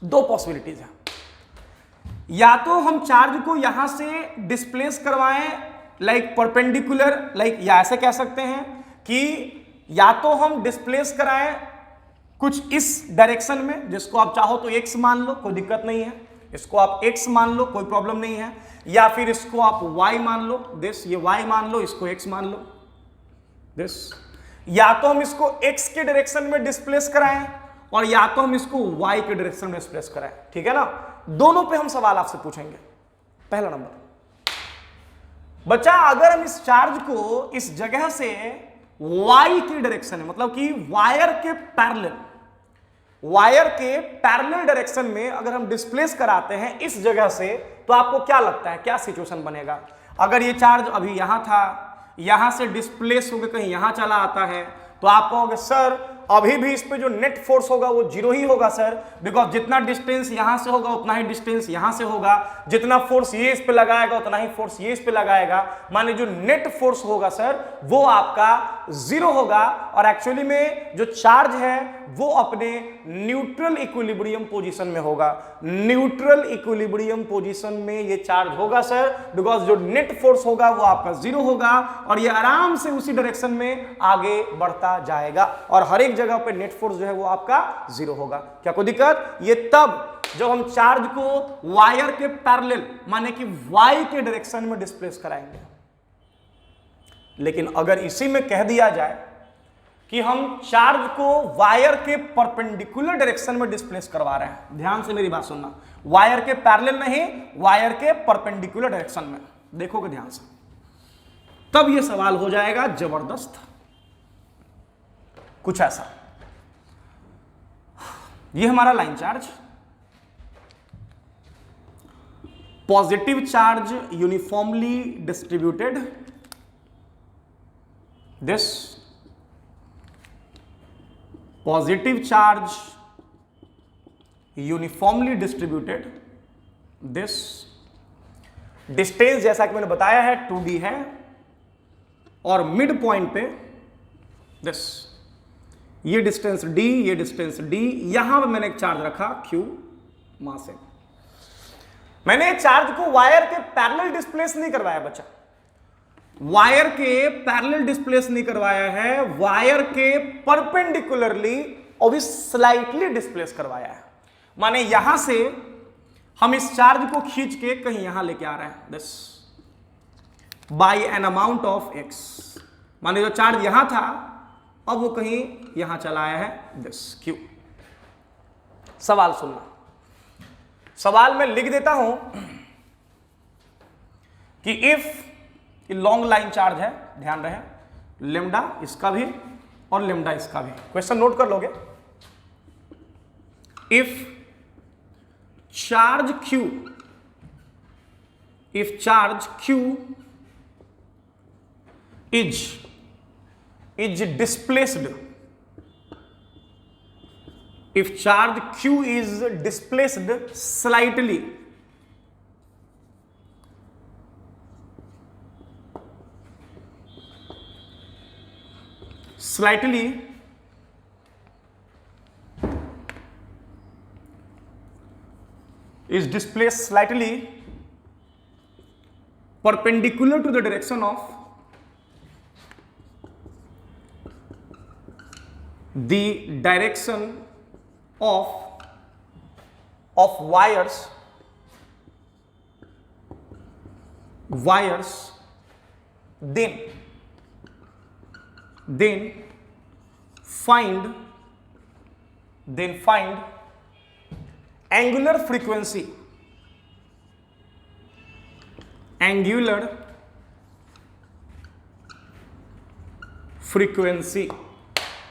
दो पॉसिबिलिटीज है, या तो हम चार्ज को यहां से डिस्प्लेस करवाएं लाइक परपेंडिकुलर, लाइक या ऐसे कह सकते हैं कि या तो हम डिस्प्लेस कराएं कुछ इस डायरेक्शन में, जिसको आप चाहो तो x मान लो, कोई दिक्कत नहीं है, इसको आप x मान लो, कोई प्रॉब्लम नहीं है, या फिर इसको आप y मान लो, दिस ये y मान लो, इसको x मान लो, दिस, या तो हम इसको x के डायरेक्शन में डिस्प्लेस कराएं और या तो हम इसको y के डायरेक्शन में डिस्प्लेस कराएं, ठीक है ना। दोनों पे हम सवाल आपसे पूछेंगे। पहला नंबर, बच्चा अगर हम इस चार्ज को इस जगह से y की डायरेक्शन में, मतलब कि वायर के पैरेलल डायरेक्शन में अगर हम डिस्प्लेस कराते हैं इस जगह से, तो आपको क्या लगता है क्या सिचुएशन बनेगा? अगर ये चार्ज अभी यहां था, यहां से डिस्प्लेस होकर कहीं यहां चला आता है, तो आप कहोगे सर अभी भी इस पे जो नेट फोर्स होगा वो जीरो ही होगा सर, बिकॉज जितना डिस्टेंस यहां से होगा उतना ही डिस्टेंस यहां से होगा, जितना फोर्स ये इस पे लगाएगा उतना ही फोर्स ये इस पे लगाएगा, माने जो नेट फोर्स होगा सर वो आपका जीरो होगा। और एक्चुअली में जो चार्ज है वो अपने न्यूट्रल इक्विलिब्रियम पोजीशन में होगा, न्यूट्रल इक्विलिब्रियम पोजीशन में ये चार्ज होगा सर, बिकॉज जो नेट फोर्स होगा वो आपका जीरो होगा और ये आराम से उसी डायरेक्शन में आगे बढ़ता जाएगा और हर एक जगह पे नेट फोर्स जो है वो आपका जीरो होगा। क्या कोई दिक्कत? ये तब जब हम चार्ज को वायर के पैरेलल माने कि वाई के डायरेक्शन में डिस्प्लेस कराएंगे। लेकिन अगर इसी में कह दिया जाए कि हम चार्ज को वायर के परपेंडिकुलर डायरेक्शन में डिस्प्लेस करवा रहे हैं, ध्यान से मेरी बात सुनना, वायर के पैरेलल नहीं, वायर के परपेंडिकुलर डायरेक्शन में, देखोगे ध्यान से, तब यह सवाल हो जाएगा जबरदस्त कुछ ऐसा। यह हमारा line charge, positive charge uniformly distributed, this positive charge uniformly distributed, this distance जैसा कि मैंने बताया है 2d है और मिड पॉइंट पे this ये डिस्टेंस d, ये डिस्टेंस d, यहां पे मैंने एक चार्ज रखा q मास है। मैंने चार्ज को वायर के पैरेलल डिस्प्लेस नहीं करवाया बच्चा, वायर के पैरेलल डिस्प्लेस नहीं करवाया है, वायर के परपेंडिकुलरली और भी स्लाइटली डिस्प्लेस करवाया है। माने यहां से हम इस चार्ज को खींच के कहीं यहां लेके आ रहे हैं, this by an amount of x, माने जो चार्ज यहां था अब वो कहीं यहां चला आया है, दिस q। सवाल सुनना, सवाल में लिख देता हूं कि इफ लॉन्ग लाइन चार्ज है, ध्यान रहे, लेमडा इसका भी और लेमडा इसका भी, क्वेश्चन नोट कर लोगे। If charge q, if charge q is displaced, if charge q is displaced slightly, is displaced slightly perpendicular to the direction of the direction of wires, then find angular frequency,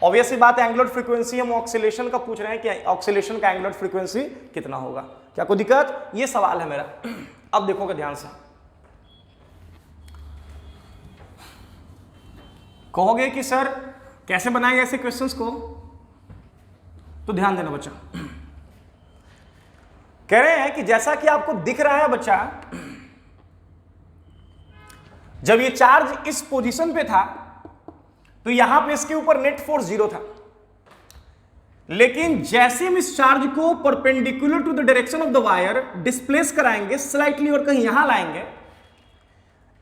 obviously बात है, angular frequency हम oscillation का पूछ रहे हैं कि oscillation का angular frequency कितना होगा। क्या कोई दिक्कत? ये सवाल है मेरा। अब देखोगे ध्यान से, कहोगे कि सर कैसे बनाएंगे ऐसे क्वेश्चंस को, तो ध्यान देना बच्चा। कह रहे हैं कि जैसा कि आपको दिख रहा है बच्चा, जब ये चार्ज इस पोजीशन पे था तो यहां पे इसके ऊपर नेट फोर्स जीरो था, लेकिन जैसे हम इस चार्ज को perpendicular to the direction of the wire displace कराएंगे स्लाइटली और कहीं यहां लाएंगे,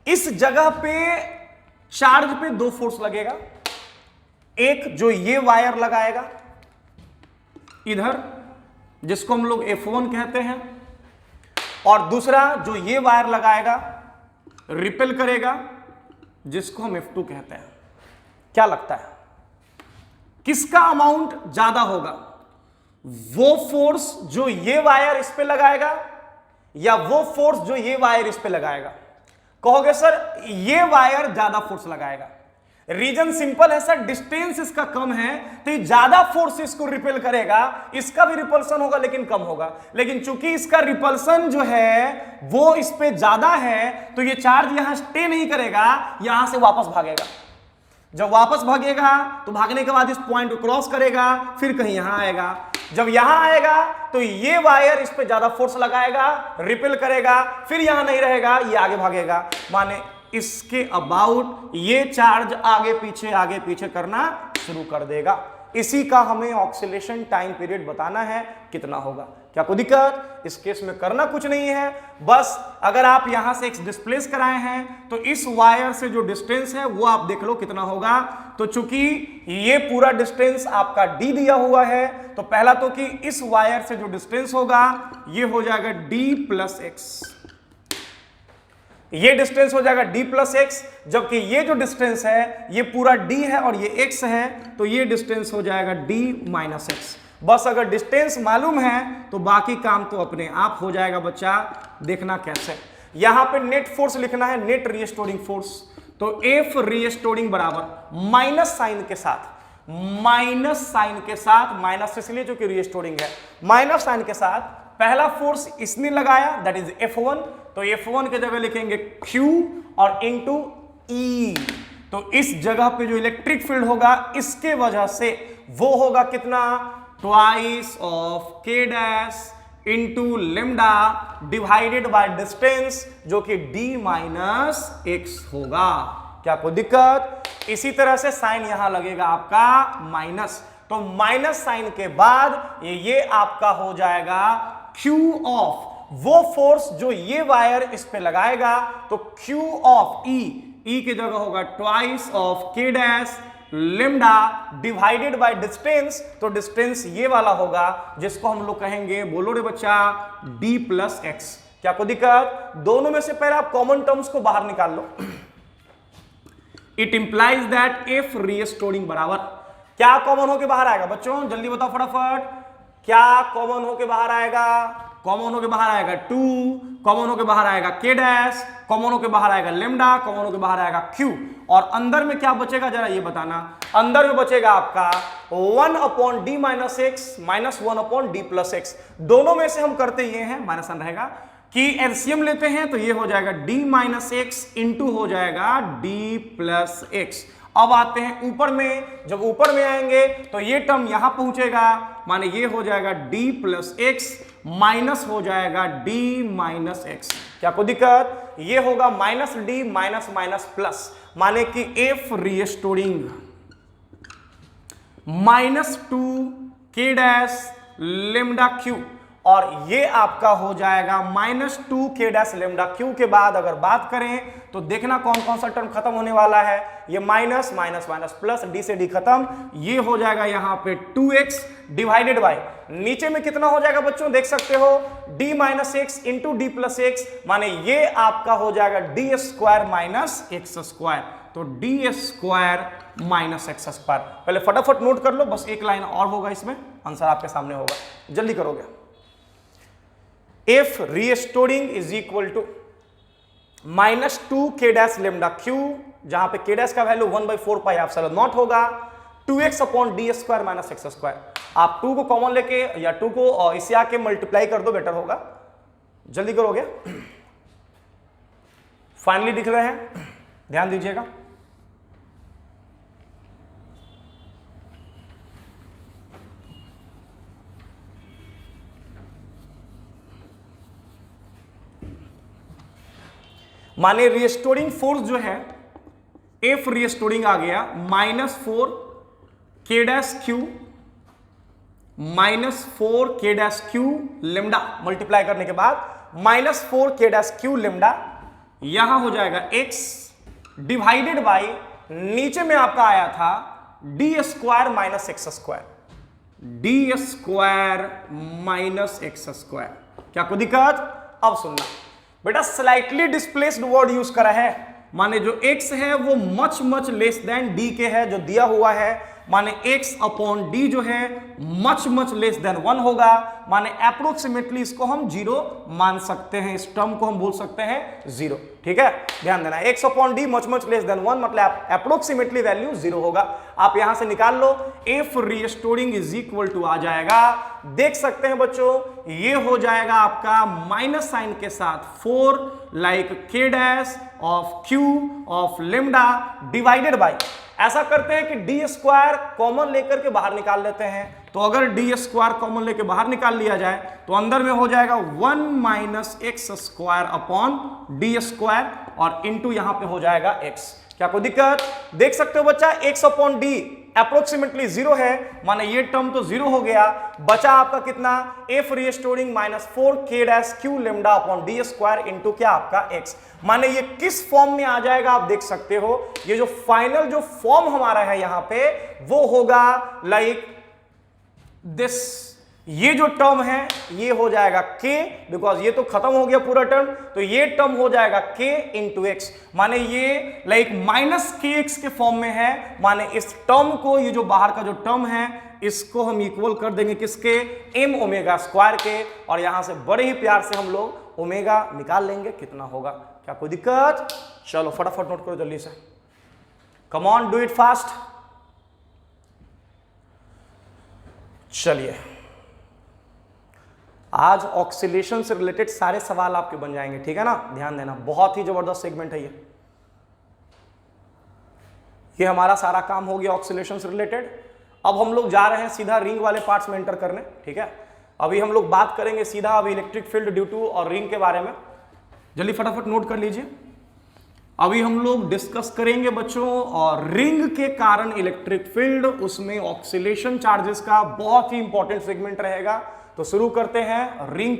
इस जगह पे चार्ज पे दो फोर्स लगेगा, एक जो ये वायर लगाएगा इधर जिसको हम लोग F1 कहते हैं, और दूसरा जो ये वायर लगाएगा रिपेल करेगा जिसको हम F2 कहते हैं। क्या लगता है किसका अमाउंट ज्यादा होगा? वो फोर्स जो ये वायर इस पे लगाएगा या वो फोर्स जो ये वायर इस पे लगाएगा? कहोगे सर ये वायर ज्यादा फोर्स लगाएगा, रीजन सिंपल है सर, डिस्टेंस इसका कम है तो ये ज्यादा फोर्स इसको रिपेल करेगा, इसका भी रिपल्सन होगा लेकिन कम होगा। लेकिन चूंकि इसका रिपल्सन जो है वो इस पे ज्यादा है तो ये चार्ज यहां स्टे नहीं करेगा, यहां से वापस भागेगा। जब वापस भागेगा तो भागने के बाद इस पॉइंट को क्रॉस करेगा, फिर कहीं यहां आएगा। जब यहां आएगा तो ये वायर इस पे ज्यादा फोर्स लगाएगा, रिपेल करेगा, फिर यहां नहीं रहेगा, ये आगे भागेगा। माने इसके अबाउट ये चार्ज आगे पीछे करना शुरू कर देगा। इसी का हमें ऑक्सीलेशन टाइम पीरियड बताना है कितना होगा। क्या कोई दिक्कत? इस केस में करना कुछ नहीं है, बस अगर आप यहां से एक्स डिस्प्लेस कराए हैं तो इस वायर से जो डिस्टेंस है वो आप देख लो कितना होगा। तो चूंकि ये पूरा डिस्टेंस आपका डी दिया हुआ है तो पहला तो कि इस वायर से जो डिस्टेंस होगा ये हो जाएगा डी प्लस एक्स, ये डिस्टेंस हो जाएगा d प्लस एक्स, जबकि ये जो डिस्टेंस है ये पूरा d है और ये x है तो ये डिस्टेंस हो जाएगा d माइनस एक्स। बस अगर डिस्टेंस मालूम है तो बाकी काम तो अपने आप हो जाएगा बच्चा। देखना कैसे, यहां पे नेट फोर्स लिखना है, नेट रीस्टोरिंग फोर्स। तो F रीस्टोरिंग बराबर माइनस साइन के साथ, माइनस इसलिए क्योंकि रीस्टोरिंग है, माइनस साइन के साथ पहला फोर्स इसने लगाया दैट इज F1, तो F1 के जगह लिखेंगे Q और इंटू E। तो इस जगह पे जो इलेक्ट्रिक फील्ड होगा इसके वजह से वो होगा कितना, twice of K dash into lambda divided by distance जो कि D माइनस एक्स होगा। क्या कोई दिक्कत? इसी तरह से साइन यहां लगेगा आपका माइनस, तो माइनस साइन के बाद ये आपका हो जाएगा Q ऑफ वो फोर्स जो ये वायर इस पे लगाएगा, तो Q ऑफ E की जगह होगा twice of K dash lambda divided by distance, तो डिस्टेंस ये वाला होगा जिसको हम लोग कहेंगे, बोलो रे बच्चा, D प्लस एक्स। क्या कोई दिक्कत? दोनों में से पहले आप कॉमन टर्म्स को बाहर निकाल लो। It implies that F restoring बराबर, क्या कॉमन होके बाहर आएगा बच्चों, जल्दी बताओ फटाफट, क्या कॉमन होके बाहर आएगा? कॉमन होके बाहर आएगा 2, कॉमन होके बाहर आएगा K डैश, कॉमन होके बाहर आएगा लेमडा, कॉमन होके बाहर आएगा Q, और अंदर में क्या बचेगा जरा ये बताना। अंदर में बचेगा आपका 1 upon D minus x minus 1 upon D plus x. दोनों में से हम करते ये हैं, माइनस वन रहेगा कि एलसीएम लेते हैं तो ये हो जाएगा D माइनस एक्स इंटू हो जाएगा D प्लस एक्स। अब आते हैं ऊपर में, जब ऊपर में आएंगे तो ये टर्म यहां पहुंचेगा, माने ये हो जाएगा D प्लस एक्स माइनस हो जाएगा D माइनस एक्स। क्या कोई दिक्कत? ये होगा minus D minus minus plus, माने कि F restoring minus 2 K dash lambda Q, और ये आपका हो जाएगा minus 2 K dash lambda Q। के बाद अगर बात करें तो देखना कौन कौन सा टर्म खत्म होने वाला है, ये minus minus minus plus, D से D खत्म, ये हो जाएगा यहां पे 2x डिवाइडेड बाय, नीचे में कितना हो जाएगा बच्चों देख सकते हो, D minus x into D plus x, माने ये आपका हो जाएगा D square minus x square, तो D square minus x square. पहले फटाफट नोट कर लो, बस एक लाइन और होगा इसमें, आंसर आपके सामने होगा, जल्दी करोगे। F restoring is equal to minus 2 K dash lambda Q, जहां पे K डैश का वैल्यू 1/4 पाई एप्सिलॉन नॉट होगा, 2x upon D square minus x square. आप 2 को कॉमन लेके या 2 को इससे आके मल्टीप्लाई कर दो, बेटर होगा, जल्दी करोगे। फाइनली दिख रहे हैं, ध्यान दीजिएगा। माने रीस्टोरिंग फोर्स जो है F रीस्टोरिंग आ गया minus 4 K dash Q minus 4 K dash Q lambda, multiply करने के बाद minus 4 K dash Q lambda, यहां हो जाएगा x डिवाइडेड बाई, नीचे में आपका आया था D square minus x square, D square minus x square. क्या कोई दिक्कत? अब सुनना बेटा, स्लाइटली डिस्प्लेस्ड वर्ड यूज करा है, माने जो x है वो मच लेस देन D के है, जो दिया हुआ है माने x अपॉन डी जो है मच मच लेस देन 1 होगा, माने अप्रोक्सीमेटली इसको हम 0 मान सकते हैं, इस टर्म को हम बोल सकते हैं 0। ठीक है, ध्यान देना, x upon D much much less than 1 मतलब अप्रोक्सीमेटली वैल्यू 0 होगा। आप यहां से निकाल लो, F restoring is equal to आ जाएगा, देख सकते हैं बच्चों, ये हो जाएगा आपका माइनस साइन के साथ 4 like k dash of q of lambda divided by, ऐसा करते हैं कि डी स्क्वायर कॉमन लेकर के बाहर निकाल लेते हैं। तो अगर डी स्क्वायर कॉमन लेकर बाहर निकाल लिया जाए तो अंदर में हो जाएगा 1 minus x square upon D square और इनटू यहां पे हो जाएगा x। क्या कोई दिक्कत? देख सकते हो बच्चा, x अपॉन डी अप्रोक्सीमेटली 0 है, माने ये टर्म तो 0 हो गया, बचा आपका कितना, F restoring minus 4 k dash q lambda upon D square into क्या आपका x। माने ये किस फॉर्म में आ जाएगा आप देख सकते हो, ये जो फाइनल जो फॉर्म हमारा है यहां पे वो होगा लाइक दिस, ये जो टर्म है ये हो जाएगा k, बिकॉज ये तो खत्म हो गया पूरा टर्म, तो ये टर्म हो जाएगा k इंटू एक्स, माने ये लाइक माइनस के एक्स के फॉर्म में है, माने इस टर्म को, ये जो बाहर का जो टर्म है इसको हम इक्वल कर देंगे किसके, m ओमेगा स्क्वायर के, और यहां से बड़े ही प्यार से हम लोग ओमेगा निकाल लेंगे, कितना होगा। क्या कोई दिक्कत? चलो फटाफट नोट करो जल्दी से, come on do it fast. चलिए, आज ऑक्सीलेशन से रिलेटेड सारे सवाल आपके बन जाएंगे, ठीक है ना, ध्यान देना, बहुत ही जबरदस्त सेगमेंट है ये हमारा सारा काम हो गया ऑक्सीलेशन से रिलेटेड। अब हम लोग जा रहे हैं सीधा रिंग वाले पार्ट्स में एंटर करने, ठीक है। अभी हम लोग बात करेंगे सीधा अभी इलेक्ट्रिक फील्ड ड्यू टू और रिंग के बारे में, जल्दी फटाफट नोट कर लीजिए। अभी हम लोग डिस्कस करेंगे बच्चों और रिंग के कारण इलेक्ट्रिक फील्ड, उसमें ऑक्सीलेशन चार्जेस का बहुत ही इंपॉर्टेंट सेगमेंट रहेगा। तो शुरू करते हैं रिंग